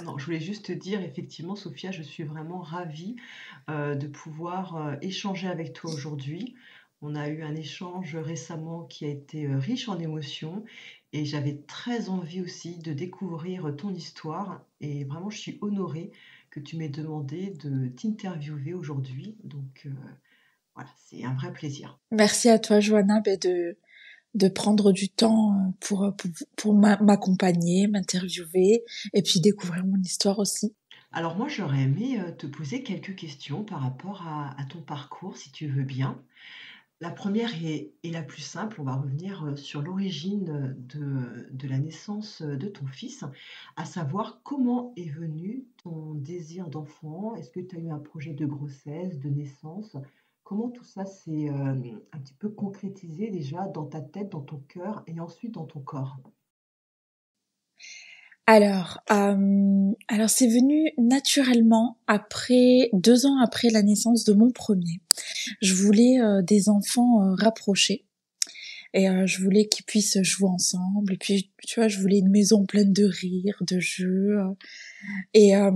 Non, je voulais juste te dire effectivement, Sophia, je suis vraiment ravie, de pouvoir, échanger avec toi aujourd'hui. On a eu un échange récemment qui a été, riche en émotions et j'avais très envie aussi de découvrir ton histoire et vraiment je suis honorée que tu m'aies demandé de t'interviewer aujourd'hui donc voilà, c'est un vrai plaisir. Merci à toi, Johanna, de prendre du temps pour m'accompagner, m'interviewer et puis découvrir mon histoire aussi. Alors moi, j'aurais aimé, te poser quelques questions par rapport à ton parcours, si tu veux bien. La première est la plus simple. On va revenir sur l'origine de la naissance de ton fils, à savoir comment est venu ton désir d'enfant? Est-ce que tu as eu un projet de grossesse, de naissance? Comment tout ça s'est un petit peu concrétisé déjà dans ta tête, dans ton cœur et ensuite dans ton corps? Alors c'est venu naturellement après 2 ans après la naissance de mon premier. Je voulais des enfants rapprochés et je voulais qu'ils puissent jouer ensemble. Et puis tu vois, je voulais une maison pleine de rires, de jeux. Et euh,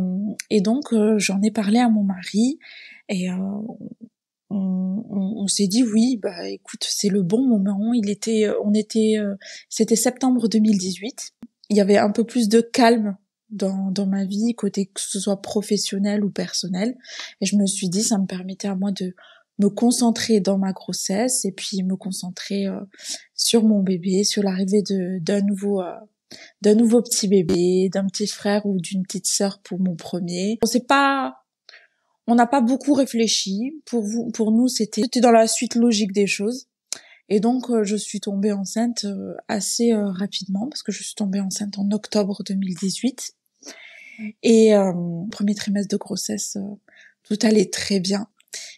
et donc j'en ai parlé à mon mari et on s'est dit oui, bah écoute, c'est le bon moment. C'était septembre 2018. Il y avait un peu plus de calme dans ma vie, côté que ce soit professionnel ou personnel. Et je me suis dit, ça me permettait à moi de me concentrer dans ma grossesse et puis me concentrer sur mon bébé, sur l'arrivée d'un nouveau petit bébé, d'un petit frère ou d'une petite sœur pour mon premier. On n'a pas beaucoup réfléchi. Pour nous, c'était dans la suite logique des choses. Et donc, je suis tombée enceinte assez rapidement parce que je suis tombée enceinte en octobre 2018. Et premier trimestre de grossesse, tout allait très bien.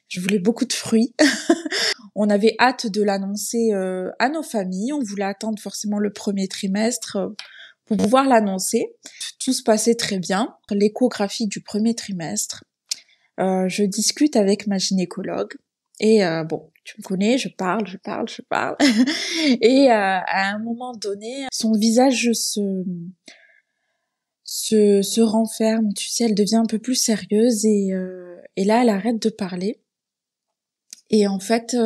Je voulais beaucoup de fruits. On avait hâte de l'annoncer à nos familles. On voulait attendre forcément le premier trimestre pour pouvoir l'annoncer. Tout se passait très bien. L'échographie du premier trimestre. Je discute avec ma gynécologue et bon, tu me connais, je parle. Et à un moment donné, son visage se renferme, tu sais, elle devient un peu plus sérieuse et là, elle arrête de parler. Et en fait,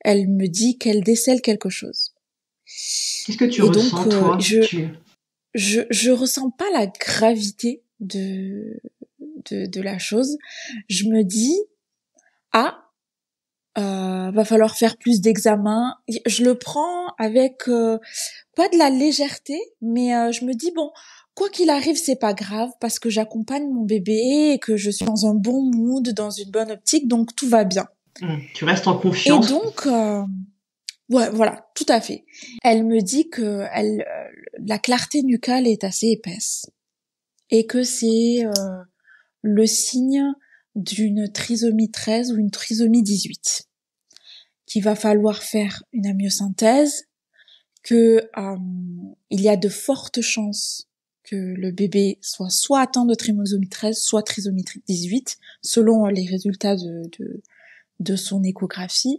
elle me dit qu'elle décèle quelque chose. Qu'est-ce que tu Et donc, ressens, toi? je ressens pas la gravité de la chose. Je me dis, ah, va falloir faire plus d'examens. Je le prends avec pas de la légèreté, mais je me dis bon, quoi qu'il arrive, c'est pas grave parce que j'accompagne mon bébé et que je suis dans un bon mood, dans une bonne optique, donc tout va bien. Tu restes en Et confiance? donc ouais, voilà, tout à fait. Elle me dit que la clarté nucale est assez épaisse et que c'est le signe d'une trisomie 13 ou une trisomie 18. Qu'il va falloir faire une amyosynthèse, que il y a de fortes chances que le bébé soit atteint de trisomie 13, soit trisomie 18, selon les résultats de son échographie.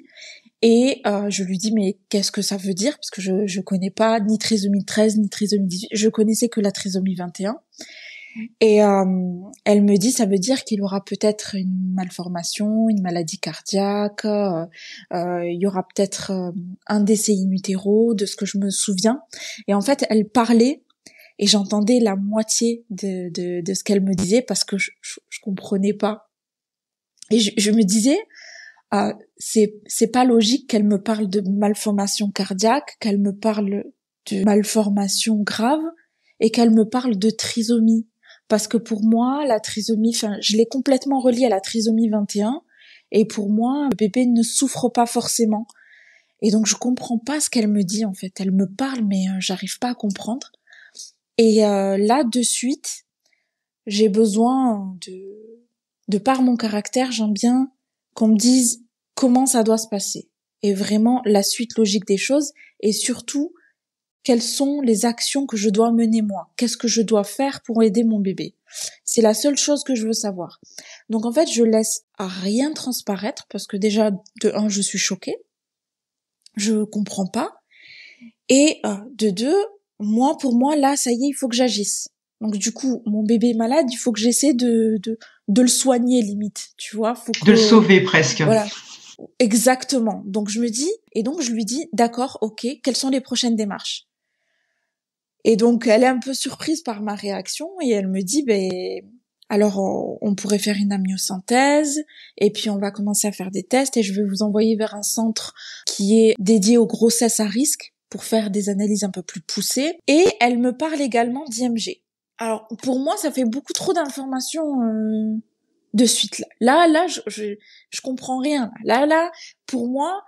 Et je lui dis mais qu'est-ce que ça veut dire, parce que je connais pas ni trisomie 13 ni trisomie 18, je connaissais que la trisomie 21. Et elle me dit, ça veut dire qu'il aura peut-être une malformation, une maladie cardiaque, il y aura peut-être un décès in utero, de ce que je me souviens. Et en fait, elle parlait et j'entendais la moitié de ce qu'elle me disait parce que je comprenais pas. Et je me disais, c'est pas logique qu'elle me parle de malformation cardiaque, qu'elle me parle de malformation grave et qu'elle me parle de trisomie. Parce que pour moi, la trisomie, enfin, je l'ai complètement reliée à la trisomie 21 et pour moi, le bébé ne souffre pas forcément. Et donc, je comprends pas ce qu'elle me dit, en fait. Elle me parle, mais j'arrive pas à comprendre. Et là, de suite, j'ai besoin de par mon caractère, j'aime bien qu'on me dise comment ça doit se passer. Et vraiment, la suite logique des choses et surtout, quelles sont les actions que je dois mener moi? Qu'est-ce que je dois faire pour aider mon bébé? C'est la seule chose que je veux savoir. Donc en fait, je laisse à rien transparaître parce que déjà, de un, je suis choquée, je comprends pas, et de deux, pour moi, là, ça y est, il faut que j'agisse. Donc du coup, mon bébé est malade, il faut que j'essaie de le soigner limite, tu vois, faut De le que sauver presque. voilà, exactement. Donc je me dis et donc je lui dis d'accord, OK, quelles sont les prochaines démarches? Et donc elle est un peu surprise par ma réaction et elle me dit ben alors on pourrait faire une amniosynthèse et puis on va commencer à faire des tests et je vais vous envoyer vers un centre qui est dédié aux grossesses à risque pour faire des analyses un peu plus poussées et elle me parle également d'IMG. Alors pour moi ça fait beaucoup trop d'informations de suite là je comprends rien pour moi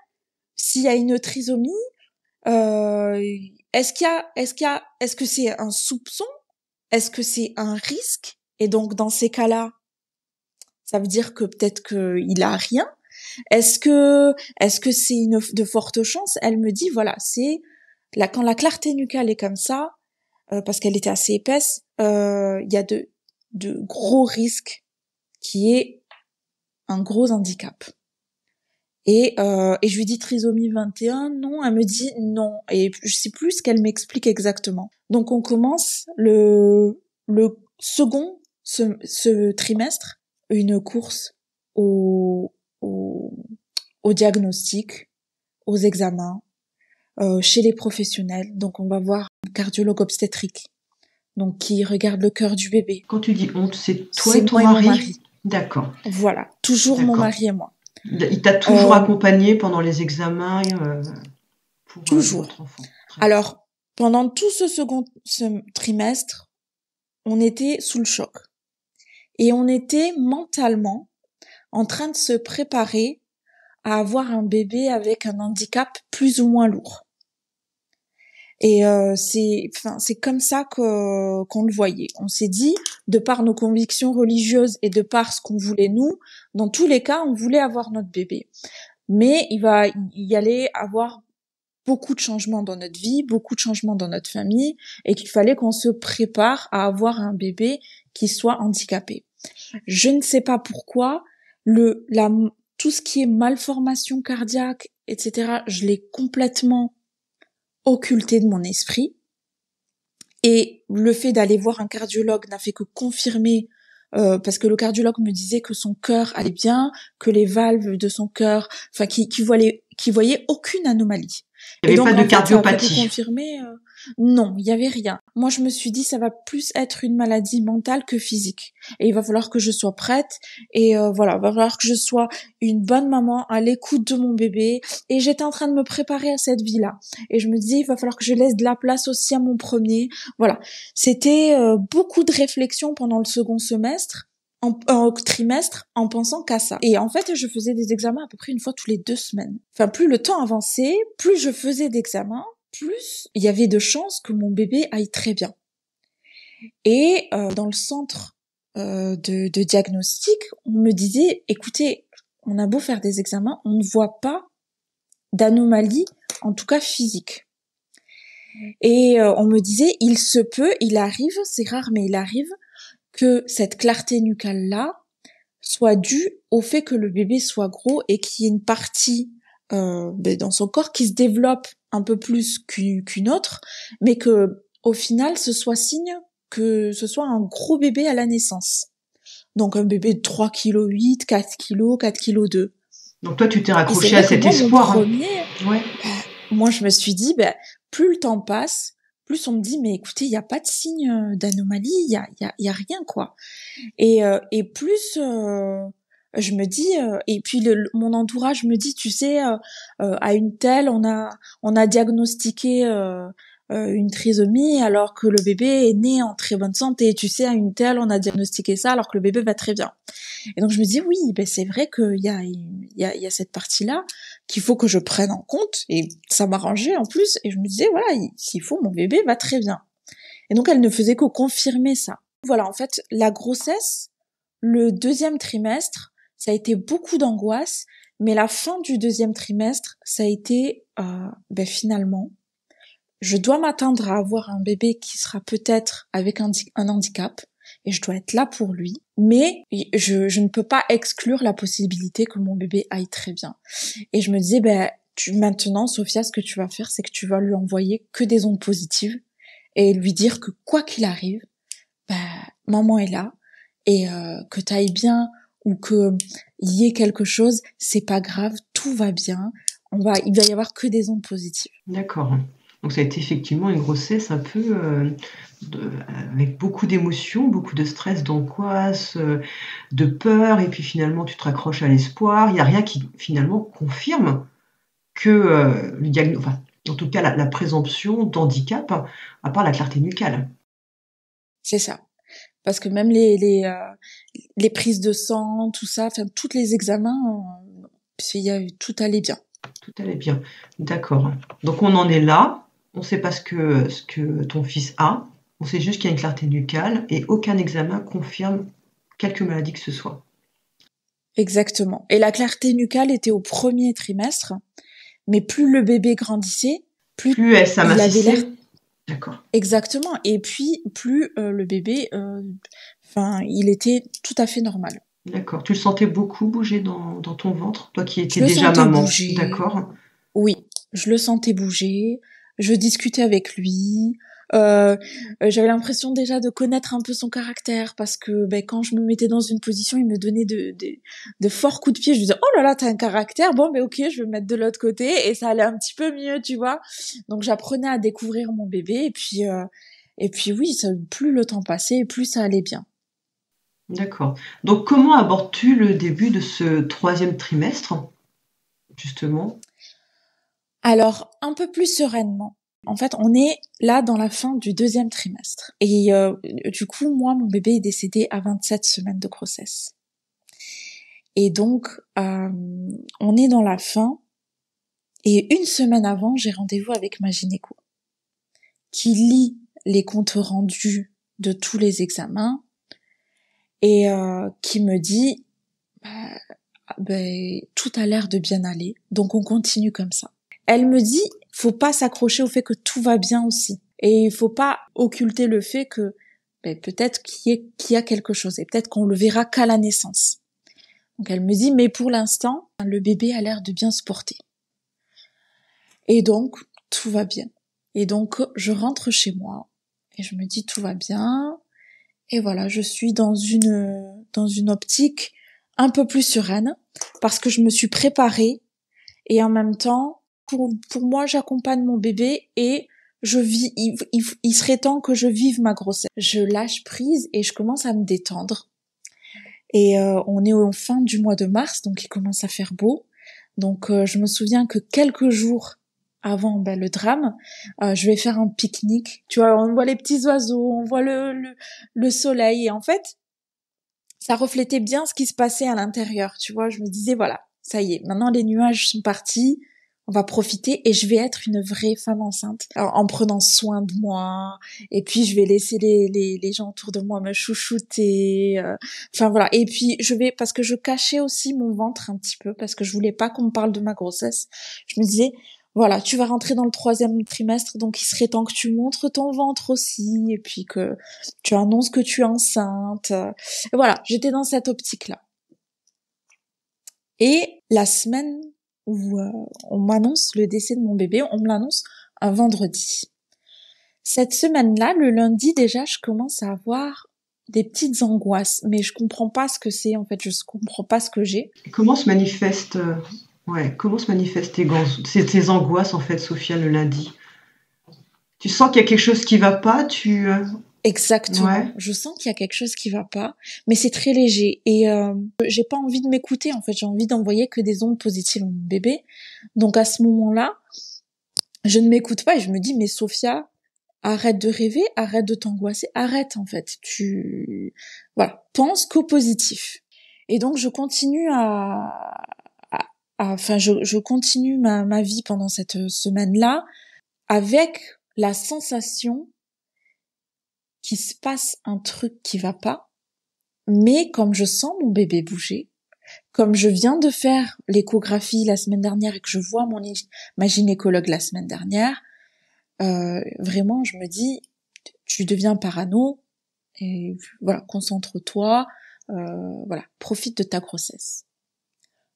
s'il y a une trisomie euh, est-ce que c'est un soupçon? Est-ce que c'est un risque? Et donc, dans ces cas-là, ça veut dire que peut-être qu'il a rien. Est-ce que c'est de fortes chances? Elle me dit, voilà, quand la clarté nucale est comme ça, parce qu'elle était assez épaisse, il y a de gros risques qui est un gros handicap. Et je lui dis trisomie 21, non, elle me dit non. Et je sais plus ce qu'elle m'explique exactement. Donc on commence le second, ce trimestre, une course au, au, au diagnostic, aux examens, chez les professionnels. Donc on va voir un cardiologue obstétrique, donc qui regarde le cœur du bébé. Quand tu dis honte, c'est toi C'est et ton moi et mon mari? mari. D'accord. Voilà, toujours mon D'accord. mari et moi. Il t'a toujours accompagné pendant les examens pour Toujours. votre enfant. Très bien. Alors, pendant tout ce trimestre, on était sous le choc. Et on était mentalement en train de se préparer à avoir un bébé avec un handicap plus ou moins lourd. Et c'est comme ça qu'on le voyait. On s'est dit, de par nos convictions religieuses et de par ce qu'on voulait nous, dans tous les cas, on voulait avoir notre bébé. Mais il va y aller avoir beaucoup de changements dans notre vie, beaucoup de changements dans notre famille, et qu'il fallait qu'on se prépare à avoir un bébé qui soit handicapé. Je ne sais pas pourquoi, tout ce qui est malformation cardiaque, etc., je l'ai complètement occulté de mon esprit. Et le fait d'aller voir un cardiologue n'a fait que confirmer, parce que le cardiologue me disait que son cœur allait bien, que les valves de son cœur, enfin, qui voyait aucune anomalie. Il Et n'y avait donc, pas en de fait, ça a fait que cardiopathie. confirmer, non, il y avait rien. Moi, je me suis dit, ça va plus être une maladie mentale que physique. Et il va falloir que je sois prête. Et voilà, il va falloir que je sois une bonne maman à l'écoute de mon bébé. Et j'étais en train de me préparer à cette vie-là. Et je me disais, il va falloir que je laisse de la place aussi à mon premier. Voilà. C'était beaucoup de réflexion pendant le second semestre. En trimestre en pensant qu'à ça. Et en fait, je faisais des examens à peu près une fois tous les 2 semaines. Enfin, plus le temps avançait, plus je faisais d'examens, plus il y avait de chances que mon bébé aille très bien. Et dans le centre de diagnostic, on me disait, écoutez, on a beau faire des examens, on ne voit pas d'anomalie, en tout cas physique. Et on me disait, il arrive, c'est rare, mais il arrive que cette clarté nucale-là soit due au fait que le bébé soit gros et qu'il y ait une partie dans son corps qui se développe un peu plus qu'une autre, mais que au final ce soit signe que ce soit un gros bébé à la naissance. Donc un bébé de 3,8 kg, 4 kg, 4,2 kg. Donc toi, tu t'es Et c'est raccroché à vrai que cet moi, mon espoir. premier, Ouais. moi je me suis dit, plus le temps passe, plus on me dit, mais écoutez, il n'y a pas de signe d'anomalie, il y a rien, quoi. Et plus je me dis et puis mon entourage me dit, tu sais, à une telle on a diagnostiqué une trisomie alors que le bébé est né en très bonne santé, tu sais, à une telle on a diagnostiqué ça alors que le bébé va très bien. Et donc je me dis oui, c'est vrai qu'il y a cette partie-là qu'il faut que je prenne en compte, et ça m'arrangeait en plus, et je me disais voilà, s'il faut, mon bébé va très bien. Et donc elle ne faisait que confirmer ça. Voilà, en fait, la grossesse, le deuxième trimestre, ça a été beaucoup d'angoisse, mais la fin du deuxième trimestre, ça a été finalement, je dois m'attendre à avoir un bébé qui sera peut-être avec un handicap, et je dois être là pour lui, mais je ne peux pas exclure la possibilité que mon bébé aille très bien. Et je me disais, maintenant, Sophia, ce que tu vas faire, c'est que tu vas lui envoyer que des ondes positives, et lui dire que quoi qu'il arrive, bah, maman est là et que t'ailles bien ou que y ait quelque chose, c'est pas grave, tout va bien. Il va y avoir que des ondes positives. D'accord. Donc ça a été effectivement une grossesse un peu avec beaucoup d'émotions, beaucoup de stress, d'angoisse, de peur, et puis finalement tu te raccroches à l'espoir. Il n'y a rien qui finalement confirme que le enfin, en tout cas la présomption d'handicap, à part la clarté nucale. C'est ça. Parce que même les prises de sang, tout ça, enfin tous les examens, tout allait bien. Tout allait bien. D'accord. Donc on en est là. On ne sait pas ce que ton fils a. On sait juste qu'il y a une clarté nucale et aucun examen confirme quelque maladie que ce soit. Exactement. Et la clarté nucale était au premier trimestre, mais plus le bébé grandissait, plus Plus elle il avait l'air. s'amincissait. D'accord. Exactement. Et puis plus le bébé, il était tout à fait normal. D'accord. Tu le sentais beaucoup bouger dans ton ventre, toi qui Je étais le déjà sentais maman. bouger. D'accord. Oui, je le sentais bouger. Je discutais avec lui. J'avais l'impression déjà de connaître un peu son caractère parce que quand je me mettais dans une position, il me donnait de forts coups de pied. Je disais oh là là, t'as un caractère. Bon, mais ok, je vais me mettre de l'autre côté et ça allait un petit peu mieux, tu vois. Donc j'apprenais à découvrir mon bébé et puis oui, plus le temps passait, plus ça allait bien. D'accord. Donc comment abordes-tu le début de ce 3e trimestre, justement? Alors un peu plus sereinement. En fait, on est là dans la fin du 2e trimestre. Et du coup, moi, mon bébé est décédé à 27 semaines de grossesse. Et donc, on est dans la fin. Et une semaine avant, j'ai rendez-vous avec ma gynéco, qui lit les comptes rendus de tous les examens et qui me dit, tout a l'air de bien aller, donc on continue comme ça. Elle me dit, faut pas s'accrocher au fait que tout va bien aussi. Et il faut pas occulter le fait que peut-être qu'il y a quelque chose et peut-être qu'on le verra qu'à la naissance. Donc elle me dit, mais pour l'instant, le bébé a l'air de bien se porter. Et donc, tout va bien. Et donc, je rentre chez moi et je me dis, tout va bien. Et voilà, je suis dans une optique un peu plus sereine parce que je me suis préparée et en même temps, pour moi, j'accompagne mon bébé et je vis, il serait temps que je vive ma grossesse. Je lâche prise et je commence à me détendre. Et on est au fin du mois de mars, donc il commence à faire beau. Donc je me souviens que quelques jours avant le drame, je vais faire un pique-nique. Tu vois, on voit les petits oiseaux, on voit le soleil. Et en fait, ça reflétait bien ce qui se passait à l'intérieur. Tu vois, je me disais, voilà, ça y est, maintenant les nuages sont partis. On va profiter et je vais être une vraie femme enceinte en prenant soin de moi. Et puis je vais laisser les gens autour de moi me chouchouter. Enfin voilà. Et puis parce que je cachais aussi mon ventre un petit peu parce que je voulais pas qu'on me parle de ma grossesse. Je me disais voilà, tu vas rentrer dans le 3e trimestre, donc il serait temps que tu montres ton ventre aussi et puis que tu annonces que tu es enceinte. Et voilà, j'étais dans cette optique-là. Et la semaine où on m'annonce le décès de mon bébé, on me l'annonce un vendredi. Cette semaine-là, le lundi déjà, je commence à avoir des petites angoisses, mais je comprends pas ce que c'est en fait, je comprends pas ce que j'ai. Comment se manifestent tes angoisses en fait, Sophia, le lundi? Tu sens qu'il y a quelque chose qui va pas, Exactement. Ouais. Je sens qu'il y a quelque chose qui va pas, mais c'est très léger et j'ai pas envie de m'écouter en fait, j'ai envie d'envoyer que des ondes positives à mon bébé. Donc à ce moment-là, je ne m'écoute pas et je me dis mais Sophia, arrête de rêver, arrête de t'angoisser, arrête en fait. Pense qu'au positif. Et donc je continue je continue ma vie pendant cette semaine-là avec la sensation qu'il se passe un truc qui va pas, mais comme je sens mon bébé bouger, comme je viens de faire l'échographie la semaine dernière et que je vois ma gynécologue la semaine dernière, vraiment je me dis tu deviens parano et voilà, concentre-toi, profite de ta grossesse.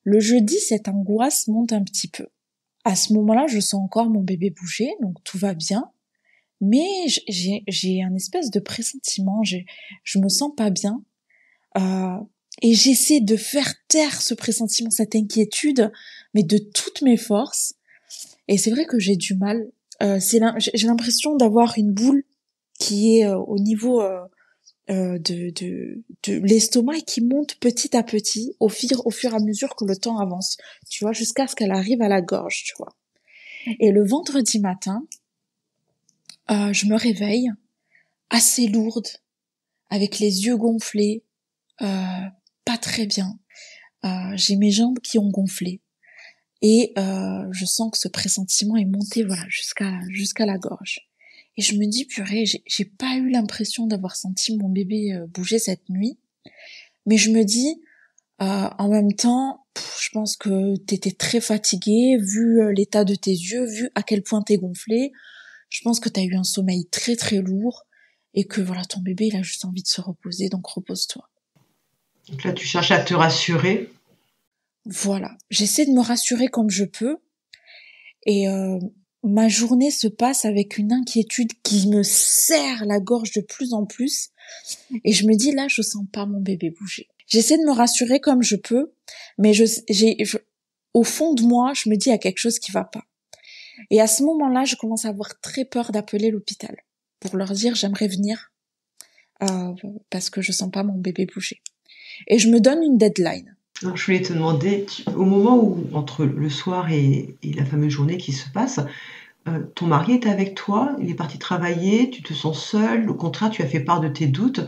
Le jeudi, cette angoisse monte un petit peu. À ce moment-là, je sens encore mon bébé bouger, donc tout va bien, mais j'ai un espèce de pressentiment, je me sens pas bien, euh, et j'essaie de faire taire ce pressentiment, cette inquiétude, mais de toutes mes forces. Et c'est vrai que j'ai du mal. J'ai l'impression d'avoir une boule qui est au niveau de l'estomac et qui monte petit à petit au fur et à mesure que le temps avance, tu vois, jusqu'à ce qu'elle arrive à la gorge, tu vois. Et le vendredi matin, je me réveille assez lourde, avec les yeux gonflés, pas très bien. J'ai mes jambes qui ont gonflé et je sens que ce pressentiment est monté, voilà, jusqu'à la gorge. Et je me dis, purée, j'ai pas eu l'impression d'avoir senti mon bébé bouger cette nuit, mais je me dis, en même temps, je pense que t'étais très fatiguée, vu l'état de tes yeux, vu à quel point t'es gonflé. Je pense que t'as eu un sommeil très très lourd et que voilà, ton bébé il a juste envie de se reposer, donc repose-toi. Donc là, tu cherches à te rassurer. Voilà, j'essaie de me rassurer comme je peux et ma journée se passe avec une inquiétude qui me serre la gorge de plus en plus et je me dis là, je sens pas mon bébé bouger. J'essaie de me rassurer comme je peux, mais au fond de moi, je me dis il y a quelque chose qui va pas. Et à ce moment-là, je commence à avoir très peur d'appeler l'hôpital pour leur dire j'aimerais venir parce que je sens pas mon bébé bouger. Et je me donne une deadline. Alors, je voulais te demander, au moment où, entre le soir et la fameuse journée qui se passe, ton mari est avec toi, il est parti travailler, tu te sens seule, au contraire, tu as fait part de tes doutes.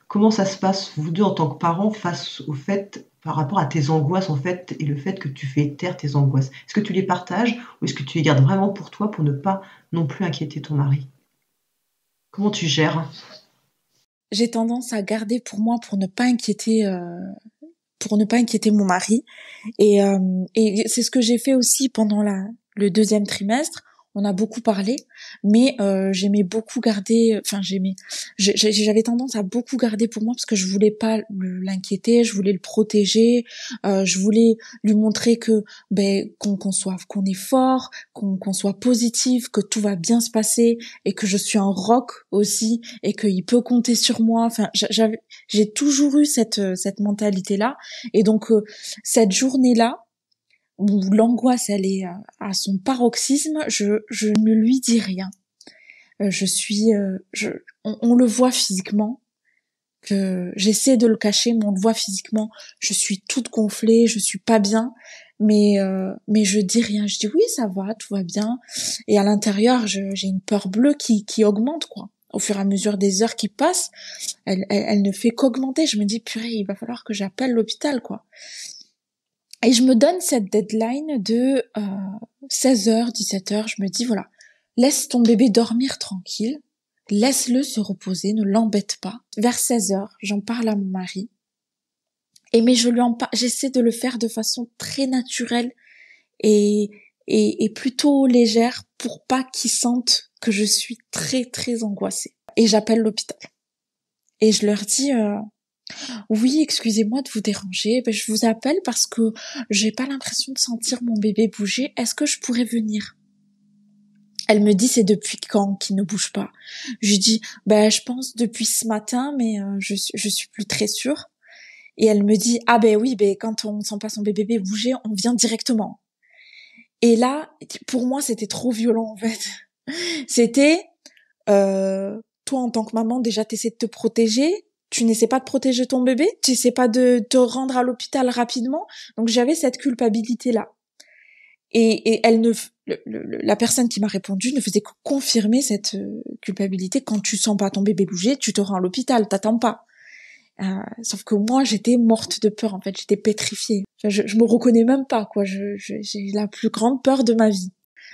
Comment ça se passe, vous deux, en tant que parents, face au fait, par rapport à tes angoisses, en fait, et le fait que tu fais taire tes angoisses? Est-ce que tu les partages ou est-ce que tu les gardes vraiment pour toi pour ne pas non plus inquiéter ton mari? Comment tu gères? J'ai tendance à garder pour moi pour ne pas inquiéter mon mari. Et c'est ce que j'ai fait aussi pendant le deuxième trimestre. On a beaucoup parlé, mais j'aimais beaucoup garder. Enfin, j'avais tendance à beaucoup garder pour moi parce que je voulais pas l'inquiéter, je voulais le protéger, je voulais lui montrer que qu'on est fort, qu'on soit positif, que tout va bien se passer et que je suis un roc aussi et qu'il peut compter sur moi. Enfin, j'ai toujours eu cette mentalité-là et donc cette journée-là où l'angoisse elle est à son paroxysme, je ne lui dis rien. On le voit physiquement que j'essaie de le cacher, mais on le voit physiquement. Je suis toute gonflée, je suis pas bien, mais je dis rien. Je dis oui, ça va, tout va bien. Et à l'intérieur, j'ai une peur bleue qui augmente quoi. Au fur et à mesure des heures qui passent, elle ne fait qu'augmenter. Je me dis purée, il va falloir que j'appelle l'hôpital quoi. Et je me donne cette deadline de 16h, 17h. Je me dis, voilà, laisse ton bébé dormir tranquille. Laisse-le se reposer, ne l'embête pas. Vers 16h, j'en parle à mon mari. Mais j'essaie de le faire de façon très naturelle et plutôt légère pour pas qu'il sente que je suis très, très angoissée. Et j'appelle l'hôpital. Et je leur dis... Oui, excusez-moi de vous déranger. Je vous appelle parce que j'ai pas l'impression de sentir mon bébé bouger. Est-ce que je pourrais venir? Elle me dit c'est depuis quand qu'il ne bouge pas. Je dis je pense depuis ce matin, mais je suis plus très sûre. Et elle me dit ah oui, quand on sent pas son bébé bouger, on vient directement. Et là, pour moi, c'était trop violent en fait. C'était toi en tant que maman déjà t'essaies de te protéger. Tu n'essaies pas de protéger ton bébé, tu n'essaies pas de te rendre à l'hôpital rapidement. Donc j'avais cette culpabilité-là. Et la personne qui m'a répondu ne faisait que confirmer cette culpabilité. Quand tu sens pas ton bébé bouger, tu te rends à l'hôpital, t'attends pas. Sauf que moi, j'étais morte de peur, en fait, j'étais pétrifiée. Enfin, je me reconnais même pas, quoi. J'ai la plus grande peur de ma vie.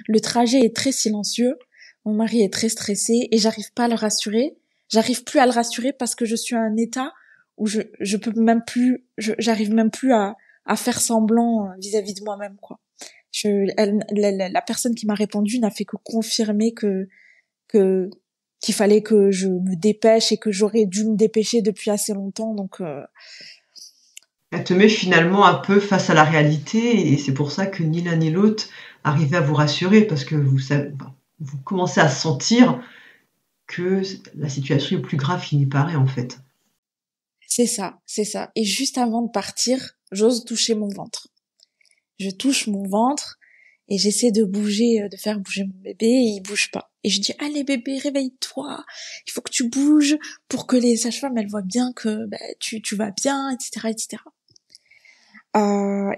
Le trajet est très silencieux, mon mari est très stressé et j'arrive pas à le rassurer. J'arrive plus à le rassurer parce que je suis à un état où je peux même plus, j'arrive même plus à faire semblant vis-à-vis de moi-même, quoi. La personne qui m'a répondu n'a fait que confirmer qu'il fallait que je me dépêche et que j'aurais dû me dépêcher depuis assez longtemps, donc Elle te met finalement un peu face à la réalité et c'est pour ça que ni l'un ni l'autre arrivait à vous rassurer parce que vous commencez à sentir que la situation est plus grave qu'il n'y paraît, en fait. C'est ça, c'est ça. Et juste avant de partir, j'ose toucher mon ventre. Je touche mon ventre et j'essaie de bouger, de faire bouger mon bébé et il bouge pas. Et je dis, allez bébé, réveille-toi. Il faut que tu bouges pour que les sages-femmes, elles voient bien que tu vas bien, etc., etc.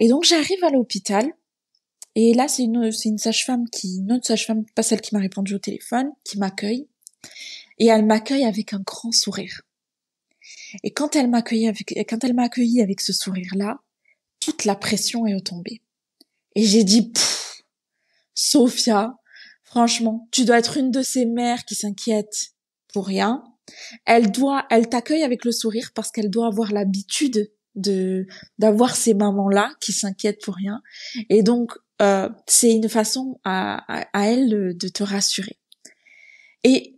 Et donc j'arrive à l'hôpital. Et là, c'est une sage-femme une autre sage-femme, pas celle qui m'a répondu au téléphone, qui m'accueille. Et elle m'accueille avec un grand sourire. Et quand elle m'a accueilli avec ce sourire-là, toute la pression est retombée. Et j'ai dit, Sophia, franchement, tu dois être une de ces mères qui s'inquiètent pour rien. Elle t'accueille avec le sourire parce qu'elle doit avoir l'habitude d'avoir ces mamans-là qui s'inquiètent pour rien. Et donc, c'est une façon à elle de te rassurer. Et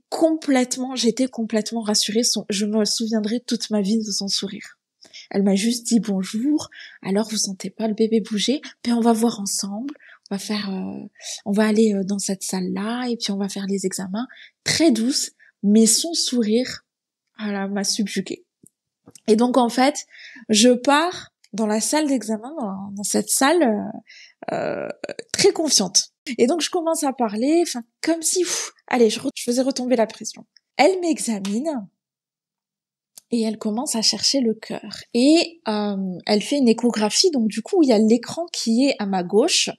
j'étais complètement rassurée. Je me souviendrai toute ma vie de son sourire. Elle m'a juste dit bonjour. Alors vous sentez pas le bébé bouger? Ben on va voir ensemble. On va aller dans cette salle-là et puis on va faire les examens. Très douce, mais son sourire, voilà, m'a subjuguée. Et donc en fait, je pars dans la salle d'examen, dans cette salle très confiante. Et donc je commence à parler, comme si, allez, je faisais retomber la pression. Elle m'examine et elle commence à chercher le cœur. Et elle fait une échographie, donc du coup il y a l'écran qui est à ma gauche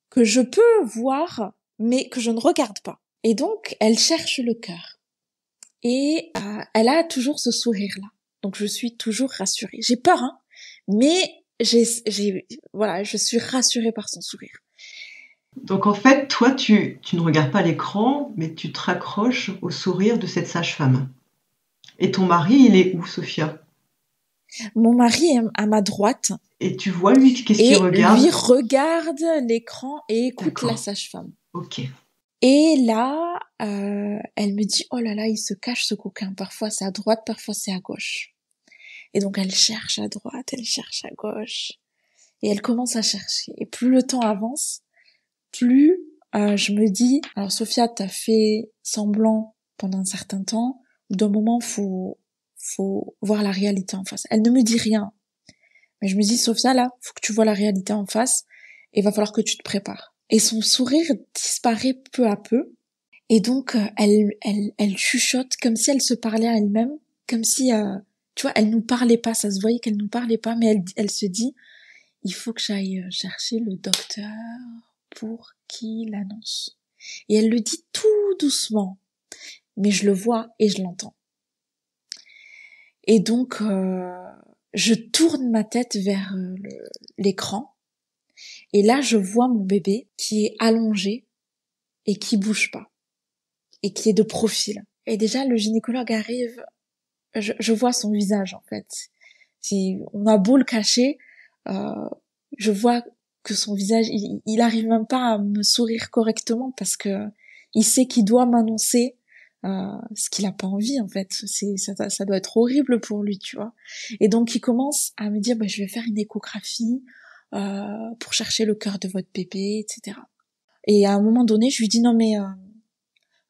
que je peux voir, mais que je ne regarde pas. Et donc elle cherche le cœur. Et elle a toujours ce sourire-là. Donc je suis toujours rassurée. J'ai peur, hein, mais je suis rassurée par son sourire. Donc en fait, toi, tu ne regardes pas l'écran, mais tu te raccroches au sourire de cette sage-femme. Et ton mari, il est où, Sophia? Mon mari est à ma droite. Et tu vois, lui, qu'est-ce qu'il Et regarde? lui regarde l'écran et écoute la D'accord. sage-femme. Ok. Et là, elle me dit, oh là là, il se cache ce coquin. Parfois c'est à droite, parfois c'est à gauche. Et donc elle cherche à droite, elle cherche à gauche. Et elle commence à chercher. Et plus le temps avance, plus je me dis, alors Sophia, t'as fait semblant pendant un certain temps. D'un moment, faut voir la réalité en face. Elle ne me dit rien. Mais je me dis, Sophia, là, faut que tu vois la réalité en face. Et il va falloir que tu te prépares. Et son sourire disparaît peu à peu. Et donc, elle chuchote comme si elle se parlait à elle-même. Comme si, tu vois, elle nous parlait pas. Ça se voyait qu'elle nous parlait pas. Mais elle se dit, il faut que j'aille chercher le docteur pour qu'il l'annonce. Et elle le dit tout doucement. Mais je le vois et je l'entends. Et donc, je tourne ma tête vers l'écran. Et là, je vois mon bébé qui est allongé et qui bouge pas. Et qui est de profil. Et déjà, le gynécologue arrive, je vois son visage, en fait. Si on a beau le cacher, je vois que son visage, il arrive même pas à me sourire correctement parce que il sait qu'il doit m'annoncer ce qu'il a pas envie, en fait. Ça doit être horrible pour lui, tu vois. Et donc, il commence à me dire, je vais faire une échographie pour chercher le cœur de votre bébé, etc. Et à un moment donné, je lui dis, non mais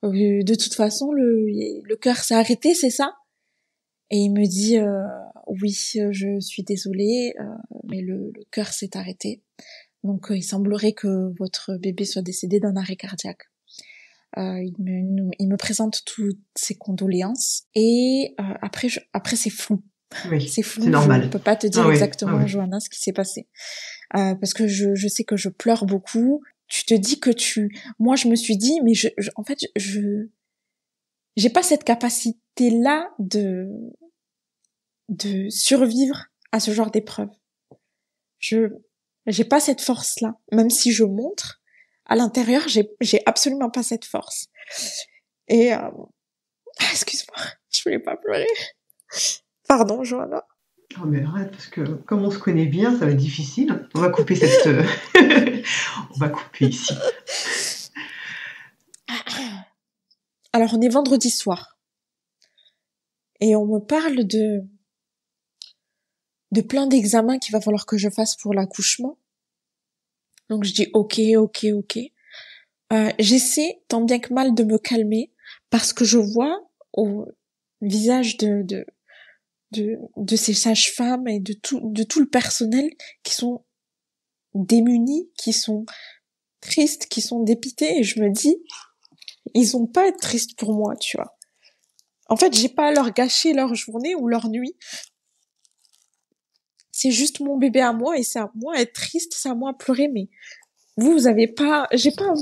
de toute façon, le cœur s'est arrêté, c'est ça? Et il me dit, oui, je suis désolée, mais le cœur s'est arrêté. Donc, il semblerait que votre bébé soit décédé d'un arrêt cardiaque. Il me présente toutes ses condoléances. Et après, c'est flou. Oui, c'est flou, c'est normal. Je peux pas te dire exactement, oui. Johanna, ce qui s'est passé. Parce que je sais que je pleure beaucoup. Tu te dis que moi je me suis dit, mais en fait, j'ai pas cette capacité-là de survivre à ce genre d'épreuve. J'ai pas cette force-là. Même si je montre, à l'intérieur, j'ai absolument pas cette force. Et, excuse-moi, je voulais pas pleurer. Pardon, Johanna. Oh mais arrête, parce que comme on se connaît bien, ça va être difficile. On va couper on va couper ici. Alors, on est vendredi soir. Et on me parle de plein d'examens qu'il va falloir que je fasse pour l'accouchement. Donc, je dis ok. J'essaie tant bien que mal de me calmer parce que je vois au visage de ces sages-femmes et de tout le personnel qui sont démunis, qui sont tristes, qui sont dépités, et je me dis, ils ont pas à être tristes pour moi, tu vois. En fait, j'ai pas à leur gâcher leur journée ou leur nuit. C'est juste mon bébé à moi, et c'est à moi à être triste, c'est à moi à pleurer, mais vous avez pas, j'ai pas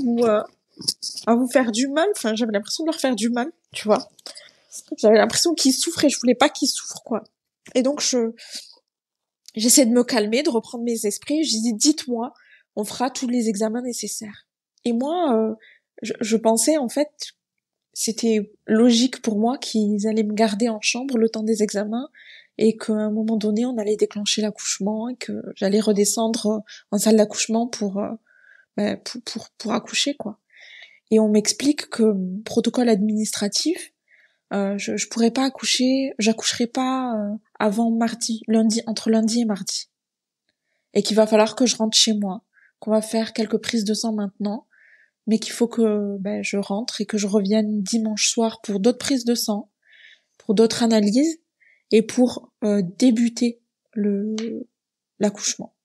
à vous faire du mal. Enfin, j'avais l'impression de leur faire du mal, tu vois. J'avais l'impression qu'ils souffrent et je voulais pas qu'ils souffrent, quoi. Et donc, j'essaie de me calmer, de reprendre mes esprits. Je dis, dites-moi, on fera tous les examens nécessaires. Et moi, je pensais, en fait, c'était logique pour moi qu'ils allaient me garder en chambre le temps des examens et qu'à un moment donné, on allait déclencher l'accouchement et que j'allais redescendre en salle d'accouchement pour accoucher, quoi. Et on m'explique que protocole administratif, je pourrais pas accoucher, j'accoucherai pas avant entre lundi et mardi. Et qu'il va falloir que je rentre chez moi, qu'on va faire quelques prises de sang maintenant, mais qu'il faut que je rentre et que je revienne dimanche soir pour d'autres prises de sang, pour d'autres analyses et pour débuter l'accouchement.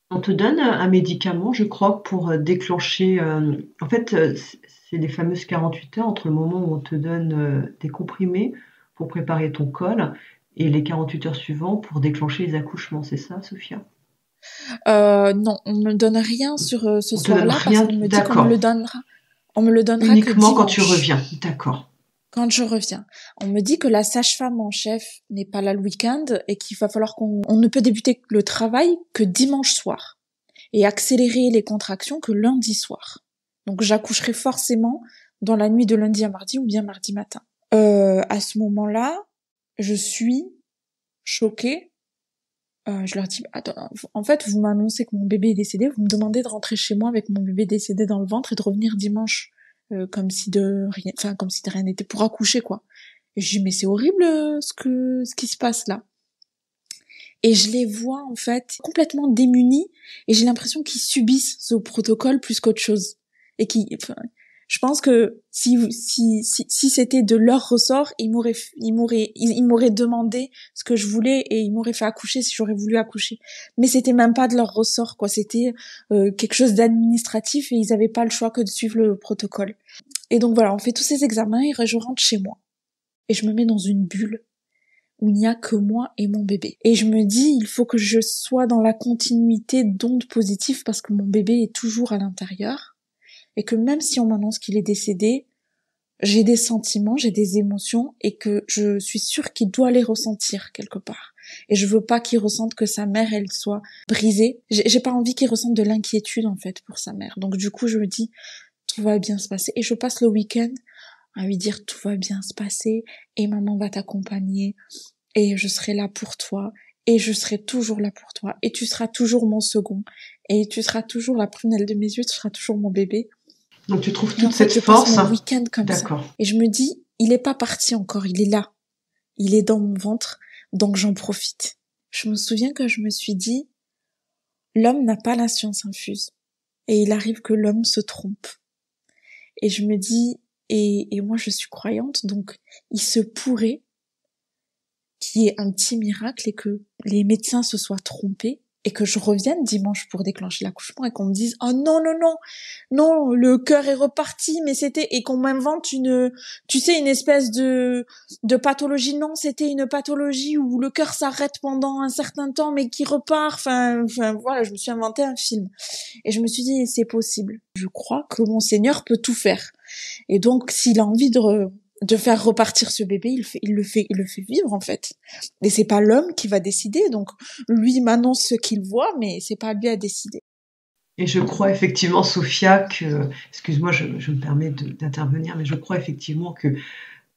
On te donne un médicament, je crois, pour déclencher. En fait, c'est les fameuses 48 heures entre le moment où on te donne des comprimés pour préparer ton col et les 48 heures suivantes pour déclencher les accouchements. C'est ça, Sophia? Non, on me donne rien sur ce On te donne soir-là parce rien, qu'on me dit qu'on me d'accord. le donnera. On me le donnera que Uniquement quand tu dimanche. reviens, d'accord. Quand je reviens. On me dit que la sage-femme en chef n'est pas là le week-end et qu'il va falloir on ne peut débuter le travail que dimanche soir et accélérer les contractions que lundi soir. Donc j'accoucherai forcément dans la nuit de lundi à mardi ou bien mardi matin. À ce moment-là, je suis choquée. Je leur dis, attends, en fait, vous m'annoncez que mon bébé est décédé, vous me demandez de rentrer chez moi avec mon bébé décédé dans le ventre et de revenir dimanche comme si de rien n'était pour accoucher, quoi. Et je dis, mais c'est horrible ce qui se passe là. Et je les vois en fait complètement démunis et j'ai l'impression qu'ils subissent ce protocole plus qu'autre chose. Et je pense que si c'était de leur ressort, ils m'auraient demandé ce que je voulais et ils m'auraient fait accoucher si j'aurais voulu accoucher. Mais c'était même pas de leur ressort, quoi. C'était quelque chose d'administratif et ils avaient pas le choix que de suivre le protocole. Et donc voilà, on fait tous ces examens et je rentre chez moi. Et je me mets dans une bulle où il n'y a que moi et mon bébé. Et je me dis, il faut que je sois dans la continuité d'ondes positives parce que mon bébé est toujours à l'intérieur. Et que même si on m'annonce qu'il est décédé, j'ai des sentiments, j'ai des émotions et que je suis sûre qu'il doit les ressentir quelque part. Et je veux pas qu'il ressente que sa mère, elle soit brisée. J'ai pas envie qu'il ressente de l'inquiétude, en fait, pour sa mère. Donc du coup, je me dis, tout va bien se passer. Et je passe le week-end à lui dire, tout va bien se passer et maman va t'accompagner et je serai là pour toi et je serai toujours là pour toi et tu seras toujours mon second et tu seras toujours la prunelle de mes yeux, tu seras toujours mon bébé. Donc tu trouves Et en toute fait, cette je force. passe mon week-end comme D'accord. ça. Et je me dis, il est pas parti encore, il est là. Il est dans mon ventre, donc j'en profite. Je me souviens que je me suis dit, l'homme n'a pas la science infuse. Et il arrive que l'homme se trompe. Et je me dis, et moi je suis croyante, donc il se pourrait qu'il y ait un petit miracle et que les médecins se soient trompés et que je revienne dimanche pour déclencher l'accouchement et qu'on me dise oh non non le cœur est reparti mais c'était et qu'on m'invente une espèce de pathologie. Non, c'était une pathologie où le cœur s'arrête pendant un certain temps mais qui repart. Enfin voilà, je me suis inventé un film et je me suis dit c'est possible. Je crois que mon Seigneur peut tout faire et donc s'il a envie de faire repartir ce bébé, il le fait vivre, en fait. Et c'est pas l'homme qui va décider, donc lui il m'annonce ce qu'il voit, mais c'est pas à lui à décider. Et je crois effectivement, Sophia, que, excuse-moi, je me permets d'intervenir, mais je crois effectivement que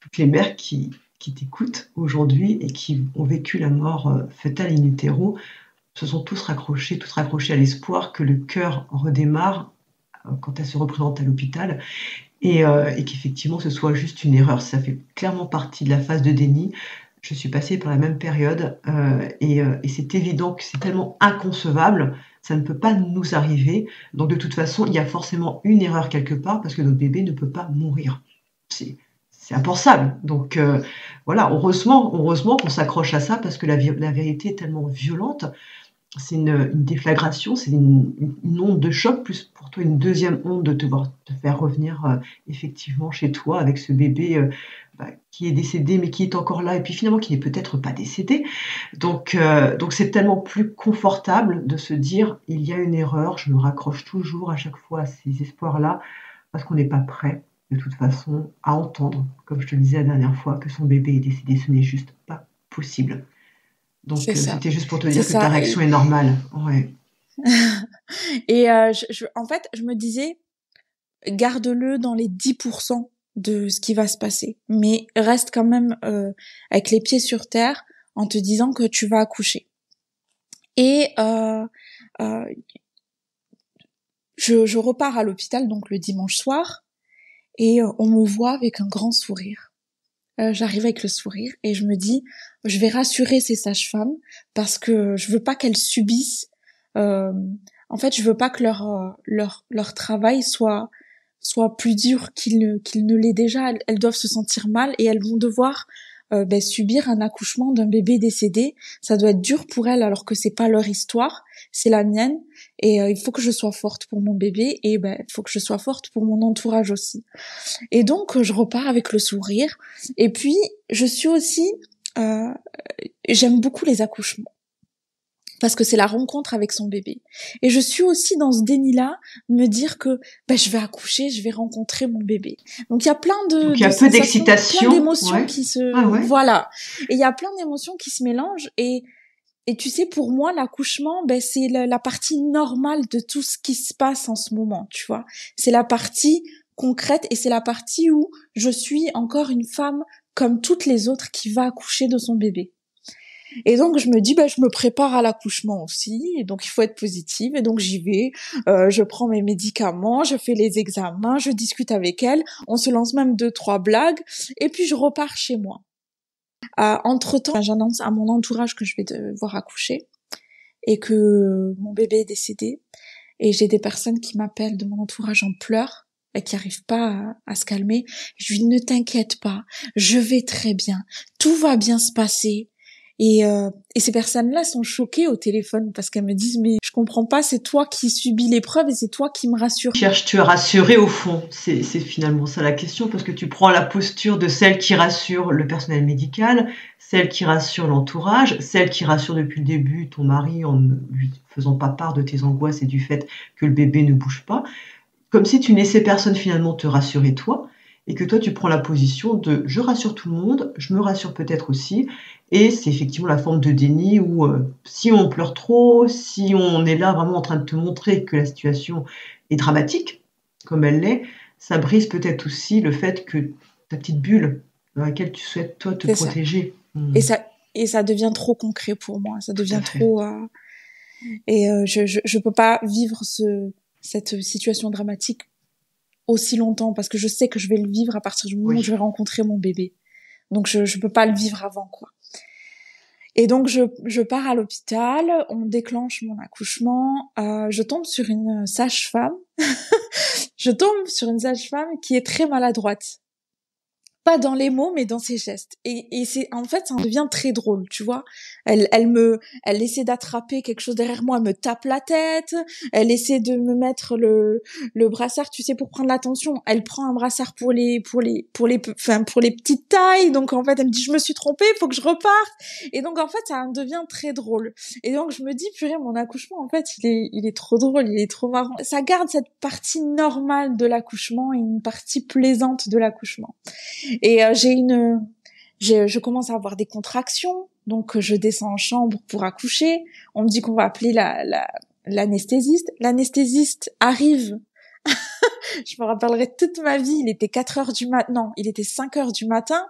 toutes les mères qui t'écoutent aujourd'hui et qui ont vécu la mort fœtale in utero se sont toutes raccrochées à l'espoir que le cœur redémarre quand elle se représente à l'hôpital. Et qu'effectivement ce soit juste une erreur. Ça fait clairement partie de la phase de déni. Je suis passée par la même période et c'est évident que c'est tellement inconcevable, ça ne peut pas nous arriver. Donc de toute façon, il y a forcément une erreur quelque part parce que notre bébé ne peut pas mourir. c'est c'est impensable. Donc voilà, heureusement qu'on s'accroche à ça parce que la vérité est tellement violente. C'est une déflagration, c'est une onde de choc, plus pour toi une deuxième onde de te faire revenir effectivement chez toi avec ce bébé qui est décédé mais qui est encore là et puis finalement qui n'est peut-être pas décédé. Donc c'est tellement plus confortable de se dire il y a une erreur, je me raccroche toujours à chaque fois à ces espoirs-là parce qu'on n'est pas prêt de toute façon à entendre, comme je te le disais la dernière fois, que son bébé est décédé, ce n'est juste pas possible. C'est Donc ça. c'était juste pour te C'est dire que ta ça. réaction est normale. Ouais. Et en fait, je me disais, garde-le dans les 10% de ce qui va se passer. Mais reste quand même avec les pieds sur terre en te disant que tu vas accoucher. Et euh, je repars à l'hôpital donc le dimanche soir et on me voit avec un grand sourire. J'arrive avec le sourire et je me dis, je vais rassurer ces sages-femmes parce que je veux pas qu'elles subissent. euh, En fait, je veux pas que leur travail soit plus dur qu'il ne l'est déjà. Elles doivent se sentir mal et elles vont devoir subir un accouchement d'un bébé décédé. Ça doit être dur pour elles alors que c'est pas leur histoire, c'est la mienne. Et il faut que je sois forte pour mon bébé et il faut que je sois forte pour mon entourage aussi. Et donc je repars avec le sourire. Et puis je suis aussi, euh, j'aime beaucoup les accouchements parce que c'est la rencontre avec son bébé. Et je suis aussi dans ce déni-là, de me dire que je vais accoucher, je vais rencontrer mon bébé. Donc il y a plein Donc il y de a peu sensations, plein d'excitation, d'émotions ouais. qui Ah se... ouais. Voilà. Et il y a plein d'émotions qui se mélangent. Et tu sais, pour moi, l'accouchement, c'est la partie normale de tout ce qui se passe en ce moment, tu vois. C'est la partie concrète et c'est la partie où je suis encore une femme comme toutes les autres qui va accoucher de son bébé. Et donc je me dis je me prépare à l'accouchement aussi et donc il faut être positive et donc j'y vais, je prends mes médicaments, je fais les examens, je discute avec elle, on se lance même 2-3 blagues et puis je repars chez moi. Entre-temps, j'annonce à mon entourage que je vais devoir accoucher et que mon bébé est décédé et j'ai des personnes qui m'appellent de mon entourage en pleurs et qui arrivent pas à se calmer. Je lui dis ne t'inquiète pas, je vais très bien, tout va bien se passer. Et ces personnes-là sont choquées au téléphone parce qu'elles me disent mais je comprends pas, c'est toi qui subis l'épreuve et c'est toi qui me rassure. Cherches-tu à rassurer au fond? C'est finalement ça la question parce que tu prends la posture de celle qui rassure le personnel médical, celle qui rassure l'entourage, celle qui rassure depuis le début ton mari en ne lui faisant pas part de tes angoisses et du fait que le bébé ne bouge pas. Comme si tu laissais personne finalement te rassurer toi et que toi tu prends la position de je rassure tout le monde, je me rassure peut-être aussi et c'est effectivement la forme de déni où si on pleure trop, si on est là vraiment en train de te montrer que la situation est dramatique comme elle l'est, ça brise peut-être aussi le fait que ta petite bulle dans laquelle tu souhaites toi te C'est ça. protéger. Et ça devient trop concret pour moi, ça Tout devient à fait. trop je peux pas vivre cette situation dramatique aussi longtemps parce que je sais que je vais le vivre à partir du moment où Oui. je vais rencontrer mon bébé. Donc je peux pas le vivre avant quoi. Et donc je pars à l'hôpital, on déclenche mon accouchement, je tombe sur une sage-femme. Je tombe sur une sage-femme qui est très maladroite. Pas dans les mots, mais dans ses gestes. Et c'est, en fait, ça en devient très drôle, tu vois. Elle essaie d'attraper quelque chose derrière moi, elle me tape la tête, elle essaie de me mettre le brassard, tu sais, pour prendre l'attention. Elle prend un brassard pour les petites tailles. Donc, en fait, elle me dit, je me suis trompée, faut que je reparte. Et donc, en fait, ça en devient très drôle. Et donc, je me dis, purée, mon accouchement, en fait, il est trop drôle, il est trop marrant. Ça garde cette partie normale de l'accouchement et une partie plaisante de l'accouchement. Et je commence à avoir des contractions, donc je descends en chambre pour accoucher. On me dit qu'on va appeler l'anesthésiste. L'anesthésiste arrive. Je me rappellerai toute ma vie. Il était 4 heures du matin. Non, il était 5 heures du matin.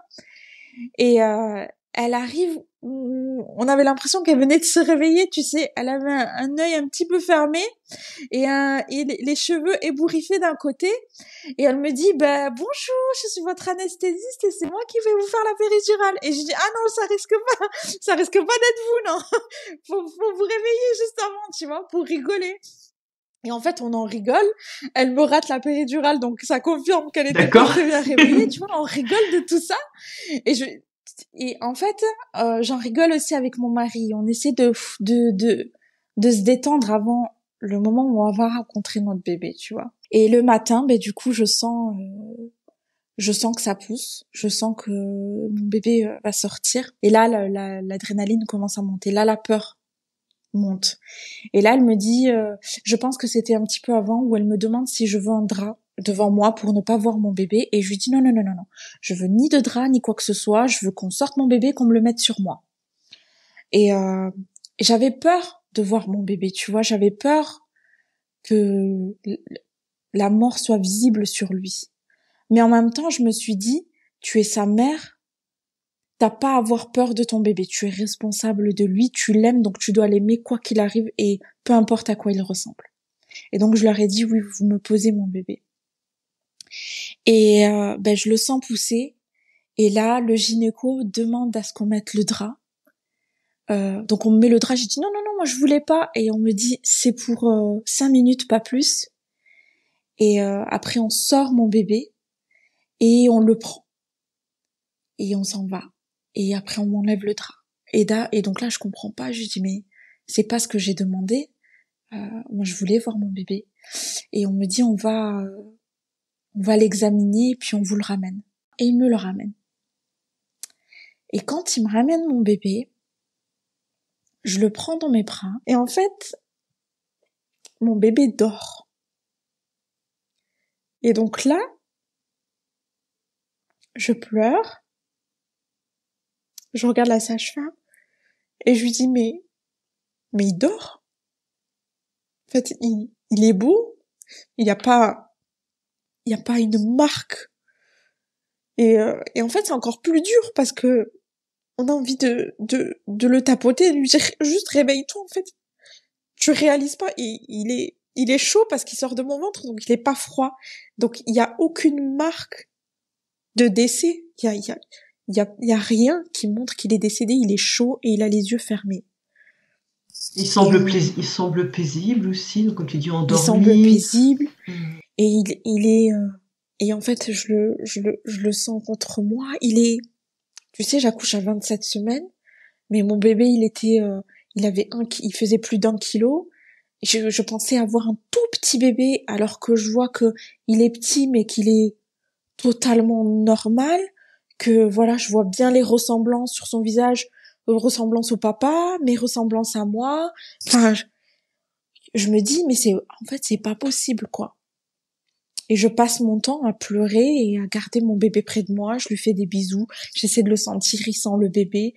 Et elle arrive. On avait l'impression qu'elle venait de se réveiller, tu sais. Elle avait un œil un petit peu fermé et les cheveux ébouriffés d'un côté. Et elle me dit, bonjour, je suis votre anesthésiste et c'est moi qui vais vous faire la péridurale. Et je dis, ah non, ça risque pas d'être vous, non. Faut vous réveiller juste avant, tu vois, pour rigoler. Et en fait, on en rigole. Elle me rate la péridurale, donc ça confirme qu'elle était pas D'accord. très bien réveillée. Tu vois, on rigole de tout ça. Et en fait, j'en rigole aussi avec mon mari. On essaie de se détendre avant le moment où on va rencontrer notre bébé, tu vois. Et le matin, du coup, je sens que ça pousse. Je sens que mon bébé va sortir. Et là, l'adrénaline commence à monter. Là, la peur monte. Et là, elle me dit, je pense que c'était un petit peu avant, où elle me demande si je veux un drap devant moi pour ne pas voir mon bébé. Et je lui dis non, non, non, non, non. Je veux ni de drap, ni quoi que ce soit. Je veux qu'on sorte mon bébé, qu'on me le mette sur moi. Et j'avais peur de voir mon bébé, tu vois. J'avais peur que la mort soit visible sur lui. Mais en même temps, je me suis dit, tu es sa mère, t'as pas à avoir peur de ton bébé, tu es responsable de lui, tu l'aimes, donc tu dois l'aimer quoi qu'il arrive et peu importe à quoi il ressemble. Et donc je leur ai dit, oui, vous me posez mon bébé. Et je le sens pousser, et là, le gynéco demande à ce qu'on mette le drap. Donc on me met le drap, j'ai dit non, non, non, moi je voulais pas, et on me dit, c'est pour 5 minutes, pas plus. Et après on sort mon bébé, et on le prend. Et on s'en va. Et après, on m'enlève le drap. Et donc là, je comprends pas. Je dis, mais c'est pas ce que j'ai demandé. Moi, je voulais voir mon bébé. Et on me dit, on va l'examiner, puis on vous le ramène. Et il me le ramène. Et quand il me ramène mon bébé, je le prends dans mes bras. Et en fait, mon bébé dort. Et donc là, je pleure. Je regarde la sage-femme. Et je lui dis, mais il dort. En fait, il est beau. Il n'y a pas une marque. Et en fait, c'est encore plus dur parce que on a envie de le tapoter et de lui dire juste réveille-toi, en fait. Tu réalises pas, il est chaud parce qu'il sort de mon ventre, donc il est pas froid. Donc il y a aucune marque de décès. Il y a rien qui montre qu'il est décédé, il est chaud et il a les yeux fermés. Il semble paisible aussi, donc comme tu dis, endormi. Il semble paisible. Et il est et en fait je le sens contre moi. Tu sais, j'accouche à 27 semaines, mais mon bébé il faisait plus d'1 kilo. Je pensais avoir un tout petit bébé, alors que je vois que il est petit mais qu'il est totalement normal, que voilà, je vois bien les ressemblances sur son visage, ressemblances au papa, mes ressemblances à moi. Enfin, je me dis mais c'est pas possible, quoi. Et je passe mon temps à pleurer et à garder mon bébé près de moi. Je lui fais des bisous. J'essaie de le sentir. Il sent le bébé.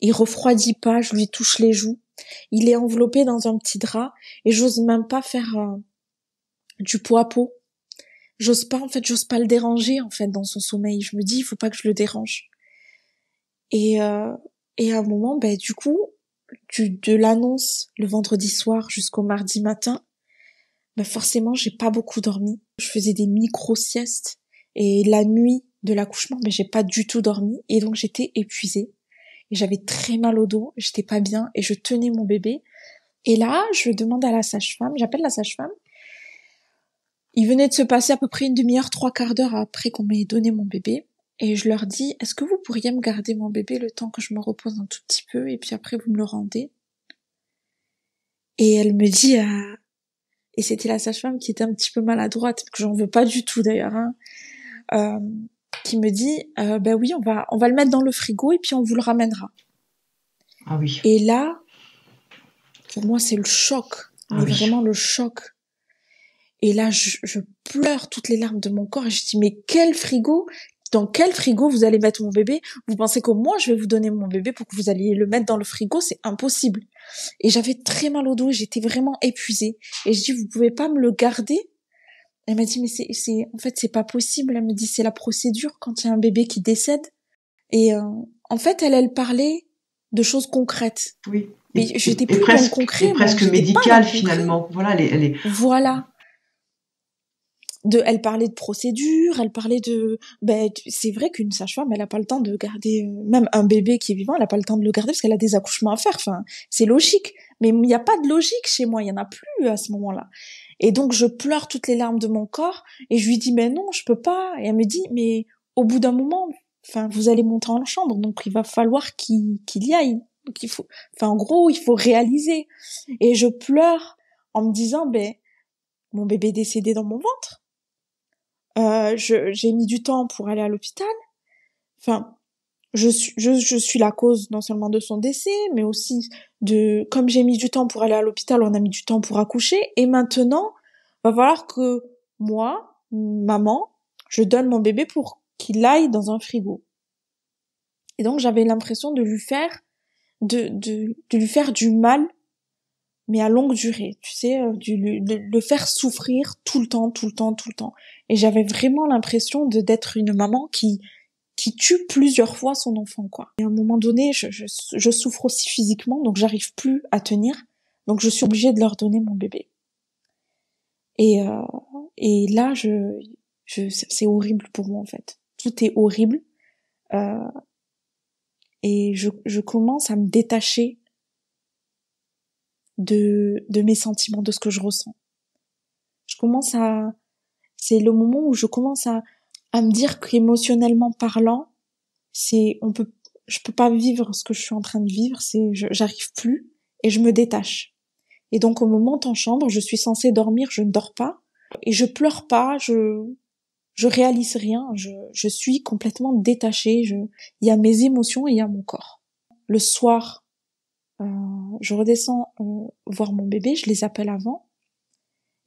Il refroidit pas. Je lui touche les joues. Il est enveloppé dans un petit drap et j'ose même pas faire du pot à pot. J'ose pas le déranger, en fait, dans son sommeil. Je me dis, il faut pas que je le dérange. Et à un moment, du coup, de l'annonce le vendredi soir jusqu'au mardi matin, forcément, j'ai pas beaucoup dormi. Je faisais des micro-siestes et la nuit de l'accouchement, j'ai pas du tout dormi et donc j'étais épuisée. Et j'avais très mal au dos, j'étais pas bien et je tenais mon bébé. Et là, je demande à la sage-femme, j'appelle la sage-femme. Il venait de se passer à peu près une demi-heure, 3/4 d'heure après qu'on m'ait donné mon bébé. Et je leur dis, est-ce que vous pourriez me garder mon bébé le temps que je me repose un tout petit peu et puis après vous me le rendez? Et elle me dit, et c'était la sage-femme qui était un petit peu maladroite, que j'en veux pas du tout d'ailleurs, qui me dit, oui, on va le mettre dans le frigo et puis on vous le ramènera. Ah oui. Et là, pour moi, c'est le choc, mais vraiment le choc. Et là, je pleure toutes les larmes de mon corps et je dis, mais quel frigo? Dans quel frigo vous allez mettre mon bébé? Vous pensez que moi, je vais vous donner mon bébé pour que vous alliez le mettre dans le frigo? C'est impossible. Et j'avais très mal au dos et j'étais vraiment épuisée. Et je dis, vous pouvez pas me le garder? Elle m'a dit, mais en fait, c'est pas possible. Elle me dit, c'est la procédure quand il y a un bébé qui décède. Et en fait, elle parlait de choses concrètes. Oui. Mais j'étais plus dans le concret. Et presque médicale, finalement. Voilà, elle est... Voilà. elle parlait de procédure, elle parlait de, c'est vrai qu'une sage-femme, elle a pas le temps de garder, même un bébé qui est vivant, elle a pas le temps de le garder parce qu'elle a des accouchements à faire. Enfin, c'est logique. Mais il n'y a pas de logique chez moi, il y en a plus à ce moment-là. Et donc, je pleure toutes les larmes de mon corps et je lui dis, mais non, je peux pas. Et elle me dit, mais au bout d'un moment, enfin, vous allez monter en chambre, donc il va falloir qu'il y aille. Donc il faut, enfin, en gros, il faut réaliser. Et je pleure en me disant, mon bébé est décédé dans mon ventre. J'ai mis du temps pour aller à l'hôpital. Enfin, je suis la cause non seulement de son décès, mais aussi comme j'ai mis du temps pour aller à l'hôpital, on a mis du temps pour accoucher, et maintenant, va falloir que moi, maman, je donne mon bébé pour qu'il aille dans un frigo. Et donc, j'avais l'impression de lui faire, de lui faire du mal, mais à longue durée, tu sais, de le faire souffrir tout le temps, tout le temps, tout le temps. Et j'avais vraiment l'impression d'être une maman qui tue plusieurs fois son enfant, quoi. Et à un moment donné, je souffre aussi physiquement, donc j'arrive plus à tenir, donc je suis obligée de leur donner mon bébé. Et là, c'est horrible pour moi, en fait. Tout est horrible. Et je commence à me détacher de mes sentiments, de ce que je ressens. C'est le moment où je commence à me dire qu'émotionnellement parlant, je peux pas vivre ce que je suis en train de vivre, j'arrive plus, et je me détache. Et donc, on me monte en chambre, je suis censée dormir, je ne dors pas, et je pleure pas, je réalise rien, je suis complètement détachée, il y a mes émotions et il y a mon corps. Le soir, je redescends voir mon bébé, je les appelle avant,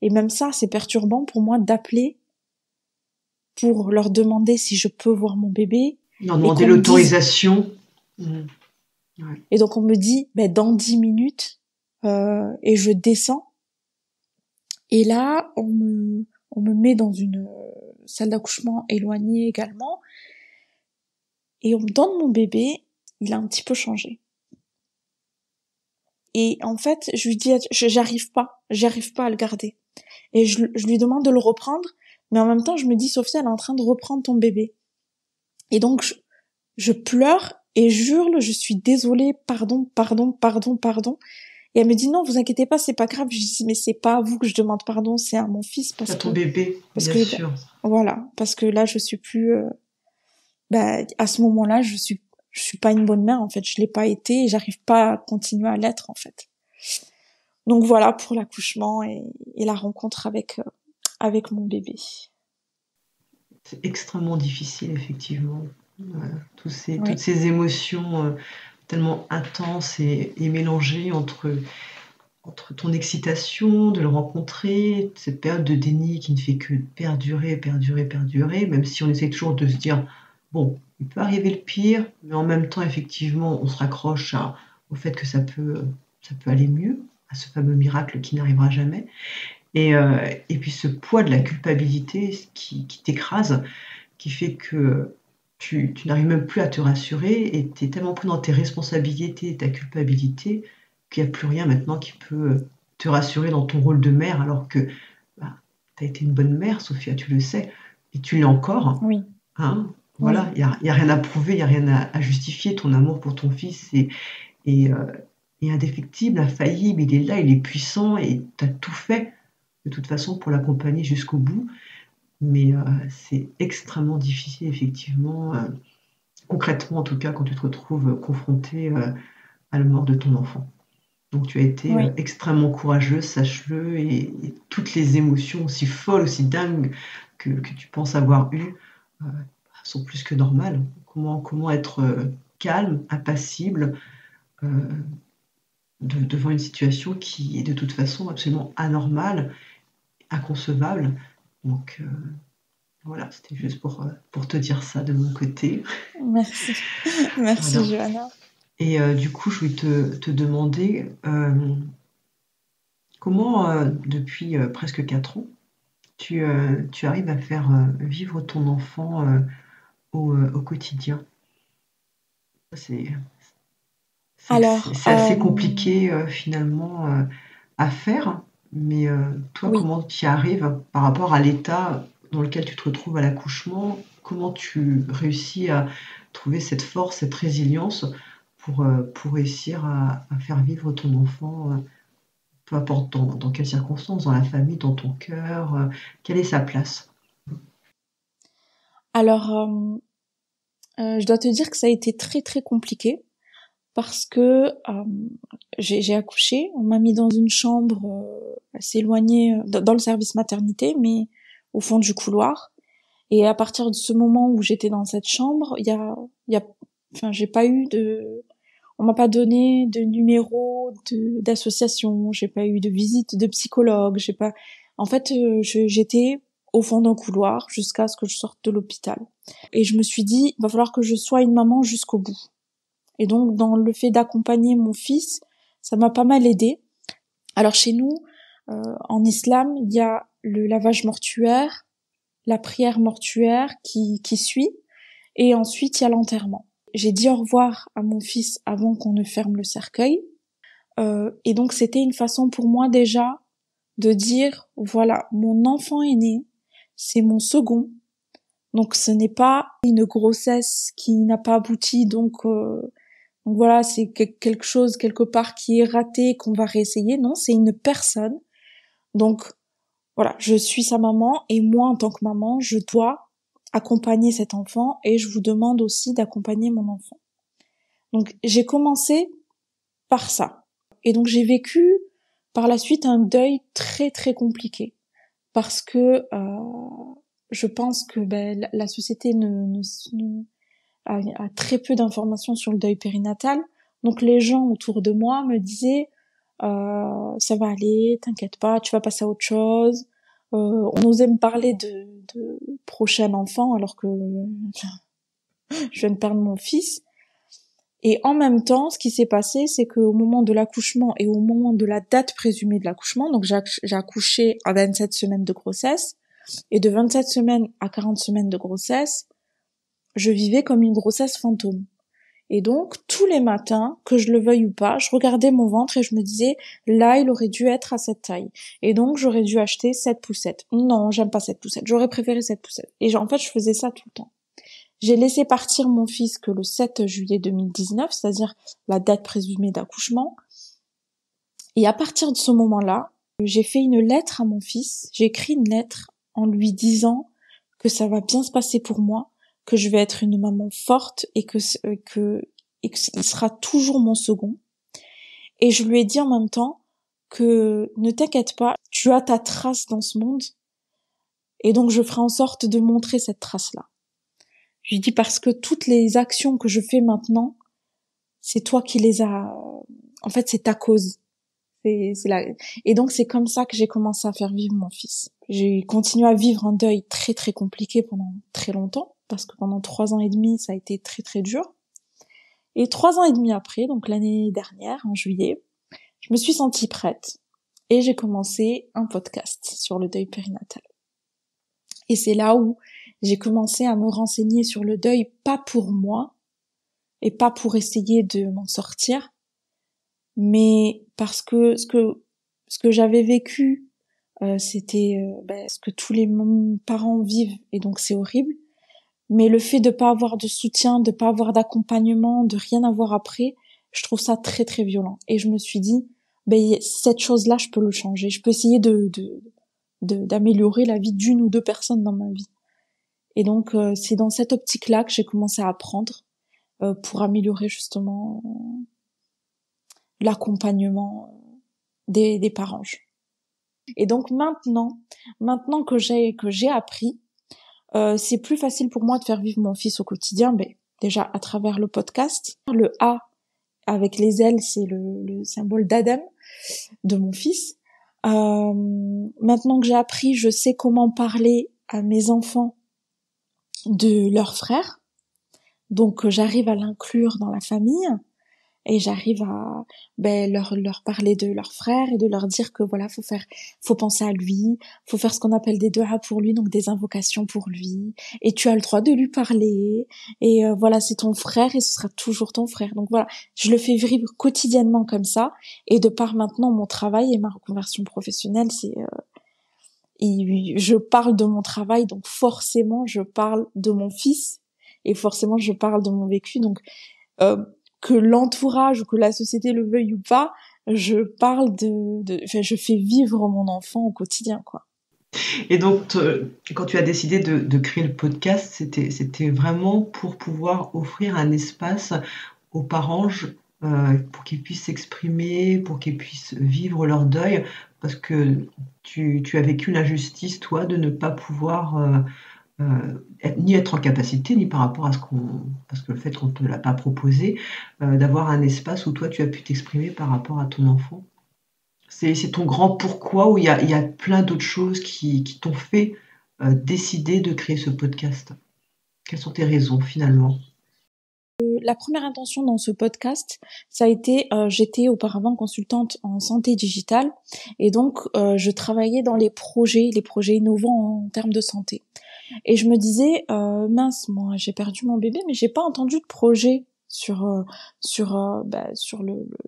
et même ça, c'est perturbant pour moi d'appeler pour leur demander si je peux voir mon bébé. Leur demander l'autorisation. Ouais. Et donc on me dit, dans 10 minutes, et je descends, et là, on me met dans une salle d'accouchement éloignée également, et on me donne mon bébé, il a un petit peu changé. Et en fait, je lui dis, j'arrive pas à le garder. Et je lui demande de le reprendre, mais en même temps, je me dis, Sophia, elle est en train de reprendre ton bébé. Et donc, je pleure et j'hurle, je suis désolée, pardon. Et elle me dit, non, vous inquiétez pas, c'est pas grave. Je dis, mais c'est pas à vous que je demande pardon, c'est à mon fils. C'est à ton bébé, bien sûr. Voilà, parce que là, je suis plus... à ce moment-là, je suis pas une bonne mère, en fait. Je l'ai pas été et j'arrive pas à continuer à l'être, en fait. Donc voilà pour l'accouchement et la rencontre avec mon bébé. C'est extrêmement difficile, effectivement. Toutes ces émotions tellement intenses et mélangées entre ton excitation de le rencontrer, cette période de déni qui ne fait que perdurer, même si on essaie toujours de se dire, bon, il peut arriver le pire, mais en même temps, effectivement, on se raccroche au fait que ça peut aller mieux, à ce fameux miracle qui n'arrivera jamais. Et puis ce poids de la culpabilité qui t'écrase, qui fait que tu n'arrives même plus à te rassurer et tu es tellement pris dans tes responsabilités et ta culpabilité qu'il n'y a plus rien maintenant qui peut te rassurer dans ton rôle de mère, alors que tu as été une bonne mère, Sophia, tu le sais, et tu l'es encore. Oui. Hein, voilà, il n'y a rien à prouver, il n'y a rien à justifier. Ton amour pour ton fils est indéfectible, infaillible, il est là, il est puissant et tu as tout fait de toute façon pour l'accompagner jusqu'au bout. Mais c'est extrêmement difficile, effectivement, concrètement en tout cas, quand tu te retrouves confronté à la mort de ton enfant. Donc tu as été extrêmement courageuse, sache-le, et toutes les émotions aussi folles, aussi dingues que tu penses avoir eues sont plus que normales. Comment être calme, impassible devant une situation qui est de toute façon absolument anormale, inconcevable. Donc voilà, c'était juste pour te dire ça de mon côté. Merci. Merci, voilà. Johanna. Et du coup, je voulais te demander comment, depuis presque 4 ans, tu arrives à faire vivre ton enfant au quotidien. C'est assez compliqué finalement à faire, Mais toi, Oui. comment tu y arrives par rapport à l'état dans lequel tu te retrouves à l'accouchement? Comment tu réussis à trouver cette force, cette résilience pour réussir à faire vivre ton enfant, peu importe dans quelles circonstances, dans la famille, dans ton cœur, quelle est sa place? Alors, je dois te dire que ça a été très très compliqué parce que j'ai accouché, on m'a mis dans une chambre assez éloignée dans le service maternité, mais au fond du couloir. Et à partir de ce moment où j'étais dans cette chambre, enfin, j'ai pas eu on m'a pas donné de numéro d'association, j'ai pas eu de visite de psychologue, j'ai pas, en fait, j'étais au fond d'un couloir jusqu'à ce que je sorte de l'hôpital. Et je me suis dit, va falloir que je sois une maman jusqu'au bout. Et donc, dans le fait d'accompagner mon fils, ça m'a pas mal aidée. Alors chez nous, en islam, il y a le lavage mortuaire, la prière mortuaire qui suit, et ensuite il y a l'enterrement. J'ai dit au revoir à mon fils avant qu'on ne ferme le cercueil, et donc c'était une façon pour moi déjà de dire, voilà, mon enfant est né, c'est mon second, donc ce n'est pas une grossesse qui n'a pas abouti, donc voilà, c'est quelque chose quelque part qui est raté, qu'on va réessayer. Non, c'est une personne. Donc voilà, je suis sa maman et moi en tant que maman, je dois accompagner cet enfant et je vous demande aussi d'accompagner mon enfant. Donc j'ai commencé par ça. Et donc j'ai vécu par la suite un deuil très très compliqué parce que je pense que la société a très peu d'informations sur le deuil périnatal. Donc les gens autour de moi me disaient ça va aller, t'inquiète pas, tu vas passer à autre chose. On osait me parler de prochain enfant alors que je viens de perdre mon fils. Et en même temps, ce qui s'est passé, c'est qu'au moment de l'accouchement et au moment de la date présumée de l'accouchement, donc j'ai accouché à 27 semaines de grossesse, et de 27 semaines à 40 semaines de grossesse, je vivais comme une grossesse fantôme. Et donc, tous les matins, que je le veuille ou pas, je regardais mon ventre et je me disais, là, il aurait dû être à cette taille. Et donc, j'aurais dû acheter cette poussette. Non, j'aime pas cette poussette. J'aurais préféré cette poussette. Et en fait, je faisais ça tout le temps. J'ai laissé partir mon fils que le 7 juillet 2019, c'est-à-dire la date présumée d'accouchement. Et à partir de ce moment-là, j'ai fait une lettre à mon fils. J'ai écrit une lettre en lui disant que ça va bien se passer pour moi, que je vais être une maman forte et qu'il sera toujours mon second. Et je lui ai dit en même temps que ne t'inquiète pas, tu as ta trace dans ce monde et donc je ferai en sorte de montrer cette trace-là. Je lui dis parce que toutes les actions que je fais maintenant, c'est toi qui les as, en fait c'est ta cause. Et donc c'est comme ça que j'ai commencé à faire vivre mon fils. J'ai continué à vivre un deuil très très compliqué pendant très longtemps, parce que pendant 3 ans et demi, ça a été très très dur. Et 3 ans et demi après, donc l'année dernière, en juillet, je me suis sentie prête. Et j'ai commencé un podcast sur le deuil périnatal. Et c'est là où j'ai commencé à me renseigner sur le deuil, pas pour moi, et pas pour essayer de m'en sortir, mais parce que ce que j'avais vécu, c'était ce que tous les parents vivent, et donc c'est horrible. Mais le fait de pas avoir de soutien, de pas avoir d'accompagnement, de rien avoir après, je trouve ça très très violent. Et je me suis dit, cette chose-là, je peux le changer. Je peux essayer d'améliorer la vie d'une ou deux personnes dans ma vie. Et donc c'est dans cette optique-là que j'ai commencé à apprendre pour améliorer justement l'accompagnement des parents. Et donc maintenant que j'ai appris, c'est plus facile pour moi de faire vivre mon fils au quotidien, déjà à travers le podcast. Le A avec les ailes, c'est le symbole d'Adam, de mon fils. Maintenant que j'ai appris, je sais comment parler à mes enfants de leurs frères. Donc j'arrive à l'inclure dans la famille. et j'arrive à leur parler de leur frère et de leur dire que voilà, faut penser à lui, faut faire ce qu'on appelle des du'a pour lui, donc des invocations pour lui, et tu as le droit de lui parler, et voilà, c'est ton frère et ce sera toujours ton frère. Donc voilà, je le fais vivre quotidiennement comme ça, et de par maintenant mon travail et ma reconversion professionnelle, je parle de mon travail, donc forcément je parle de mon fils, et forcément je parle de mon vécu, donc euh, que l'entourage ou que la société le veuille ou pas, je parle enfin, je fais vivre mon enfant au quotidien, quoi. Et donc, quand tu as décidé de créer le podcast, c'était vraiment pour pouvoir offrir un espace aux parents, pour qu'ils puissent s'exprimer, pour qu'ils puissent vivre leur deuil, parce que tu as vécu l'injustice, toi, de ne pas pouvoir ni être en capacité, ni par rapport à parce que le fait qu'on ne te l'a pas proposé, d'avoir un espace où toi tu as pu t'exprimer par rapport à ton enfant. C'est ton grand pourquoi, ou il y a plein d'autres choses qui t'ont fait décider de créer ce podcast? Quelles sont tes raisons finalement? La première intention dans ce podcast, ça a été, j'étais auparavant consultante en santé digitale, et donc je travaillais dans les projets innovants en termes de santé. Et je me disais, mince, moi j'ai perdu mon bébé, mais j'ai pas entendu de projet sur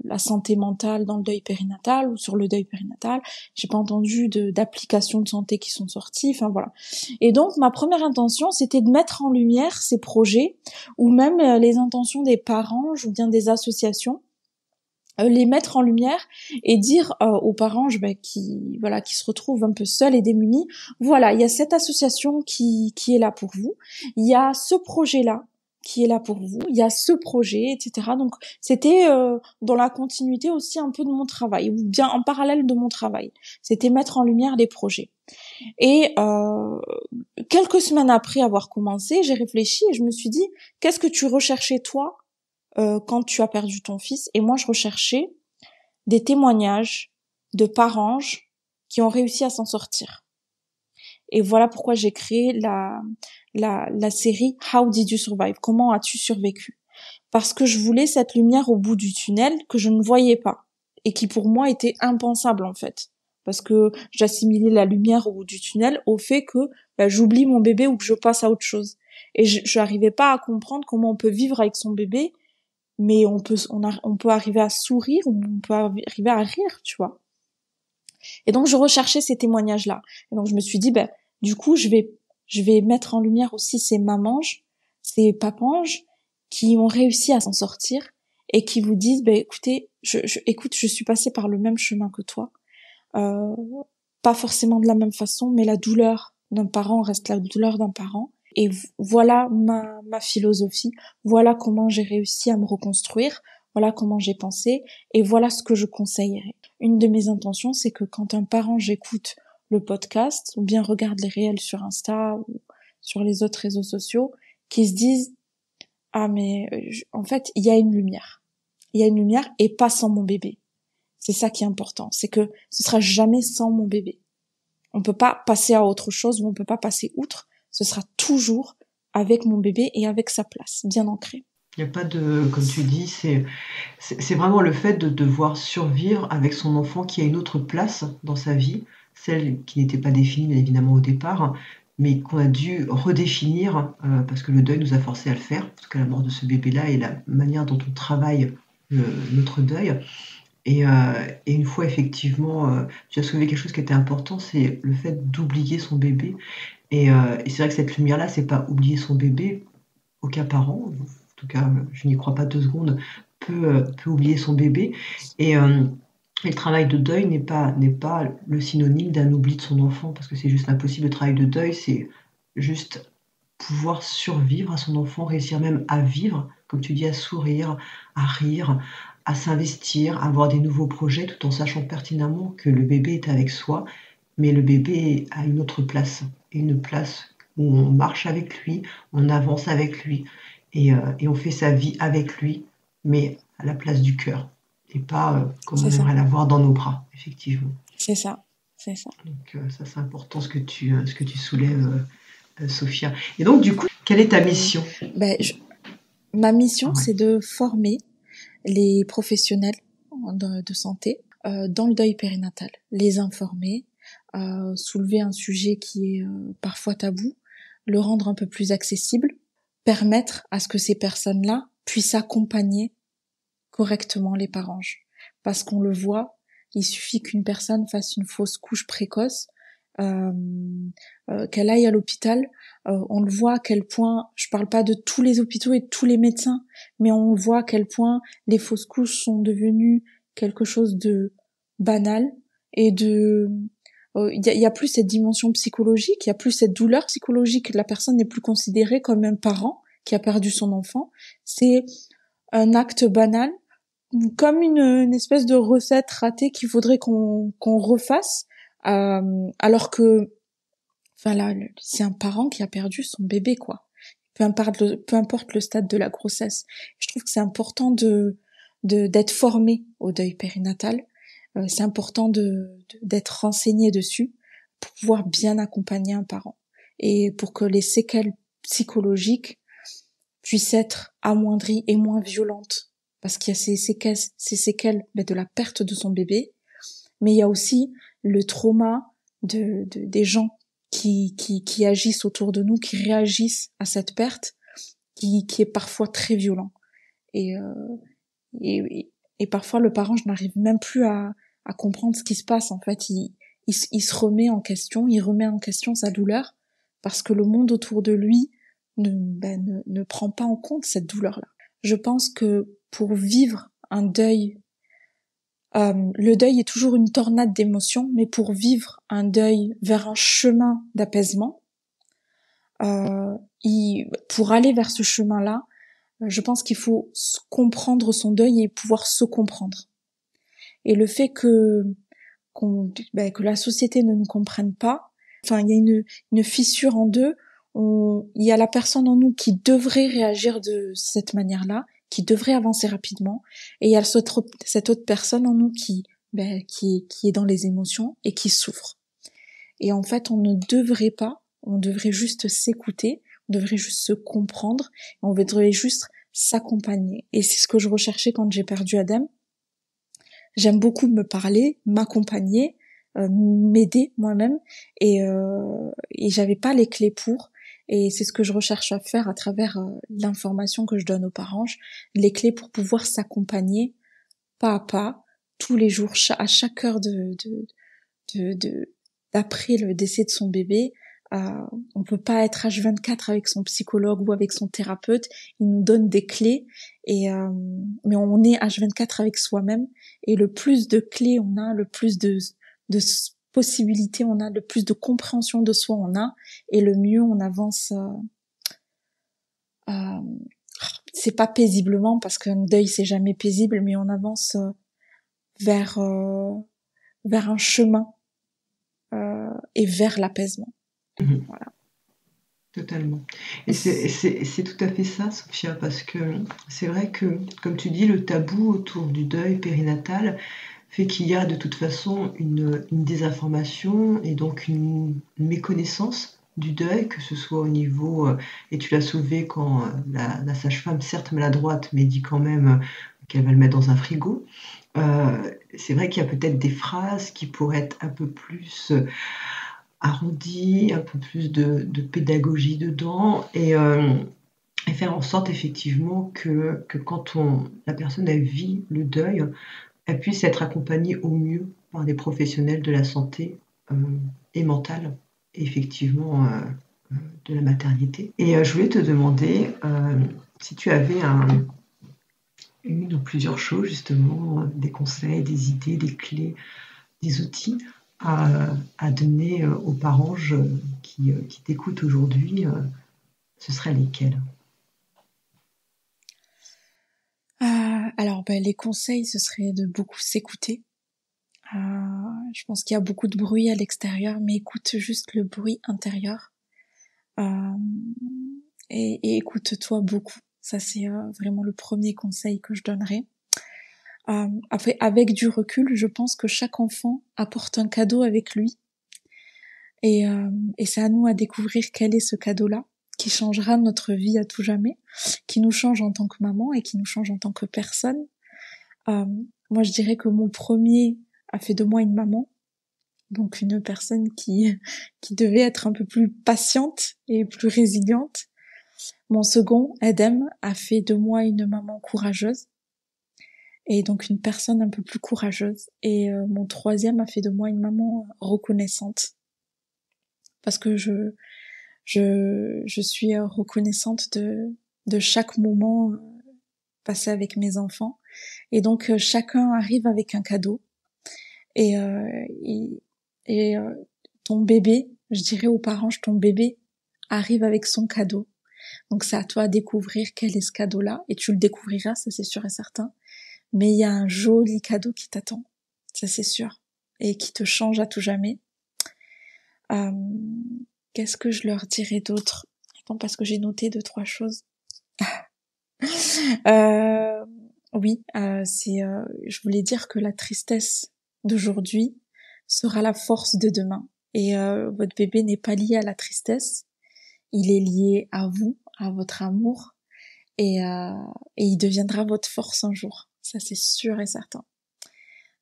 la santé mentale dans le deuil périnatal ou sur le deuil périnatal. J'ai pas entendu d'applications de santé qui sont sorties. Enfin voilà. Et donc ma première intention, c'était de mettre en lumière ces projets, ou même les intentions des parents ou bien des associations, les mettre en lumière et dire aux parents qui se retrouvent un peu seuls et démunis, voilà, il y a cette association qui est là pour vous, il y a ce projet là qui est là pour vous, il y a ce projet, etc. Donc c'était dans la continuité aussi un peu de mon travail, ou bien en parallèle de mon travail, c'était mettre en lumière les projets. Et quelques semaines après avoir commencé, j'ai réfléchi et je me suis dit, qu'est-ce que tu recherchais toi quand tu as perdu ton fils? Et moi, je recherchais des témoignages de parents qui ont réussi à s'en sortir. Et voilà pourquoi j'ai créé la série How Did You Survive? Comment as-tu survécu? Parce que je voulais cette lumière au bout du tunnel que je ne voyais pas et qui pour moi était impensable en fait. Parce que j'assimilais la lumière au bout du tunnel au fait que j'oublie mon bébé ou que je passe à autre chose. Et je n'arrivais pas à comprendre comment on peut vivre avec son bébé, mais on peut arriver à sourire, ou on peut arriver à rire, tu vois. Et donc je recherchais ces témoignages-là. Et donc je me suis dit, du coup je vais mettre en lumière aussi ces mamanges, ces papanges qui ont réussi à s'en sortir et qui vous disent, écoutez, je suis passée par le même chemin que toi, pas forcément de la même façon, mais la douleur d'un parent reste la douleur d'un parent. Et voilà ma philosophie, voilà comment j'ai réussi à me reconstruire, voilà comment j'ai pensé, et voilà ce que je conseillerais. Une de mes intentions, c'est que quand un parent j'écoute le podcast, ou bien regarde les réels sur Insta ou sur les autres réseaux sociaux, qu'ils se disent, ah mais en fait, il y a une lumière. Il y a une lumière, et pas sans mon bébé. C'est ça qui est important, c'est que ce sera jamais sans mon bébé. On peut pas passer à autre chose, ou on peut pas passer outre. Ce sera toujours avec mon bébé et avec sa place, bien ancrée. Il n'y a pas de, comme tu dis, c'est vraiment le fait de devoir survivre avec son enfant qui a une autre place dans sa vie, celle qui n'était pas définie bien évidemment au départ, mais qu'on a dû redéfinir parce que le deuil nous a forcé à le faire, parce que la mort de ce bébé-là et la manière dont on travaille notre deuil. Et une fois effectivement, tu as soulevé quelque chose qui était important, c'est le fait d'oublier son bébé. Et c'est vrai que cette lumière-là, c'est pas oublier son bébé. Aucun parent, en tout cas, je n'y crois pas 2 secondes, peut oublier son bébé. Et le travail de deuil n'est pas le synonyme d'un oubli de son enfant, parce que c'est juste impossible. Le travail de deuil, c'est juste pouvoir survivre à son enfant, réussir même à vivre, comme tu dis, à sourire, à rire, à s'investir, à avoir des nouveaux projets, tout en sachant pertinemment que le bébé est avec soi, mais le bébé a une autre place, une place où on marche avec lui, on avance avec lui, et on fait sa vie avec lui, mais à la place du cœur, et pas comme on aimerait l'avoir dans nos bras, effectivement. C'est ça, c'est ça. Donc ça, c'est important ce que tu soulèves, Sophia. Et donc, du coup, quelle est ta mission? Ma mission, c'est de former les professionnels de santé dans le deuil périnatal, les informer, soulever un sujet qui est parfois tabou, le rendre un peu plus accessible, permettre à ce que ces personnes-là puissent accompagner correctement les parents. Parce qu'on le voit, il suffit qu'une personne fasse une fausse couche précoce, qu'elle aille à l'hôpital, on le voit à quel point, je parle pas de tous les hôpitaux et de tous les médecins, mais on voit à quel point les fausses couches sont devenues quelque chose de banal et de y a plus cette dimension psychologique, il y a plus cette douleur psychologique, la personne n'est plus considérée comme un parent qui a perdu son enfant, c'est un acte banal, comme une espèce de recette ratée qu'il faudrait qu'on refasse, alors que, enfin là, c'est un parent qui a perdu son bébé, quoi. Peu importe le stade de la grossesse. Je trouve que c'est important d'être formé au deuil périnatal. C'est important d'être renseigné dessus pour pouvoir bien accompagner un parent et pour que les séquelles psychologiques puissent être amoindries et moins violentes. Parce qu'il y a ces séquelles de la perte de son bébé, mais il y a aussi le trauma des gens qui agissent autour de nous, qui réagissent à cette perte, qui est parfois très violent. Et parfois le parent, je n'arrive même plus à comprendre ce qui se passe. En fait, il se remet en question, il remet en question sa douleur, parce que le monde autour de lui ne prend pas en compte cette douleur-là. Je pense que pour vivre un deuil, le deuil est toujours une tornade d'émotions, mais pour vivre un deuil vers un chemin d'apaisement, pour aller vers ce chemin-là, je pense qu'il faut comprendre son deuil et pouvoir se comprendre. Et le fait que la société ne nous comprenne pas, enfin il y a une fissure en deux. Il y a la personne en nous qui devrait réagir de cette manière-là, qui devrait avancer rapidement, et il y a cette autre personne en nous qui est dans les émotions et qui souffre. Et en fait, on devrait juste s'écouter, on devrait juste se comprendre, on devrait juste s'accompagner. Et c'est ce que je recherchais quand j'ai perdu Adem. J'aime beaucoup me parler, m'accompagner, m'aider moi-même, et j'avais pas les clés pour. Et c'est ce que je recherche à faire à travers l'information que je donne aux parents, les clés pour pouvoir s'accompagner pas à pas, tous les jours, à chaque heure d'après le décès de son bébé. On peut pas être H24 avec son psychologue ou avec son thérapeute. Il nous donne des clés, mais on est H24 avec soi-même. Et le plus de clés on a, le plus de possibilités on a, le plus de compréhension de soi on a, et le mieux on avance. C'est pas paisiblement, parce qu'un deuil c'est jamais paisible, mais on avance vers un chemin et vers l'apaisement. Voilà. Totalement. Et c'est tout à fait ça, Sophia, parce que c'est vrai que, comme tu dis, le tabou autour du deuil périnatal fait qu'il y a de toute façon une désinformation et donc une méconnaissance du deuil, que ce soit au niveau, et tu l'as soulevé quand la sage-femme, certes maladroite, mais dit quand même qu'elle va le mettre dans un frigo. C'est vrai qu'il y a peut-être des phrases qui pourraient être un peu plus arrondies, un peu plus de pédagogie dedans, et faire en sorte effectivement que quand la personne elle vit le deuil, elle puisse être accompagnée au mieux par des professionnels de la santé et mentale, effectivement, de la maternité. Et je voulais te demander si tu avais une ou plusieurs choses, justement, des conseils, des idées, des clés, des outils à donner aux parents qui t'écoutent aujourd'hui, ce seraient lesquels? Alors, les conseils, ce serait de beaucoup s'écouter. Je pense qu'il y a beaucoup de bruit à l'extérieur, mais écoute juste le bruit intérieur. Et écoute-toi beaucoup. Ça, c'est vraiment le premier conseil que je donnerais. Après, avec du recul, je pense que chaque enfant apporte un cadeau avec lui. Et c'est à nous à découvrir quel est ce cadeau-là, qui changera notre vie à tout jamais, qui nous change en tant que maman et qui nous change en tant que personne. Euh, Moi, je dirais que mon premier a fait de moi une maman, donc une personne qui devait être un peu plus patiente et plus résiliente. Mon second, Edem, a fait de moi une maman courageuse et donc une personne un peu plus courageuse. Et mon troisième a fait de moi une maman reconnaissante parce que je suis reconnaissante de chaque moment passé avec mes enfants. Et donc chacun arrive avec un cadeau et ton bébé, je dirais aux parents, ton bébé arrive avec son cadeau. Donc c'est à toi de découvrir quel est ce cadeau-là et tu le découvriras, ça c'est sûr et certain. Mais il y a un joli cadeau qui t'attend, ça c'est sûr, et qui te change à tout jamais. Qu'est-ce que je leur dirais d'autre? Attends, parce que j'ai noté 2-3 choses. Oui, je voulais dire que la tristesse d'aujourd'hui sera la force de demain. Et votre bébé n'est pas lié à la tristesse, il est lié à vous, à votre amour, et il deviendra votre force un jour. Ça, c'est sûr et certain.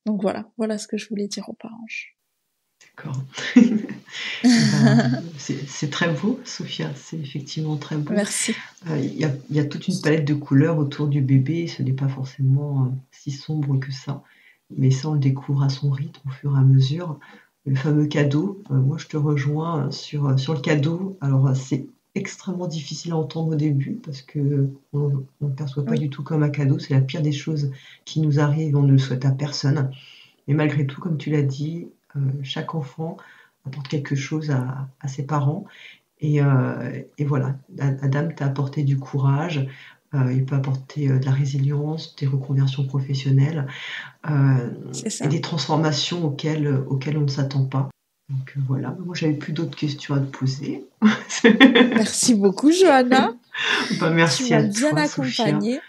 Donc voilà ce que je voulais dire aux parents. D'accord. C'est très beau, Sophia, c'est effectivement très beau. Merci. Il y a toute une palette de couleurs autour du bébé, ce n'est pas forcément si sombre que ça, mais ça on le découvre à son rythme au fur et à mesure. Le fameux cadeau, moi je te rejoins sur le cadeau. Alors c'est extrêmement difficile à entendre au début parce que on ne perçoit pas du tout comme un cadeau, c'est la pire des choses qui nous arrive, on ne le souhaite à personne. Mais malgré tout, comme tu l'as dit, chaque enfant apporte quelque chose à ses parents. Et voilà, Adam t'a apporté du courage, il peut apporter de la résilience, des reconversions professionnelles et des transformations auxquelles on ne s'attend pas. Donc voilà, moi j'avais plus d'autres questions à te poser. Merci beaucoup, Johanna. Merci à toi, tu m'as bien accompagnée.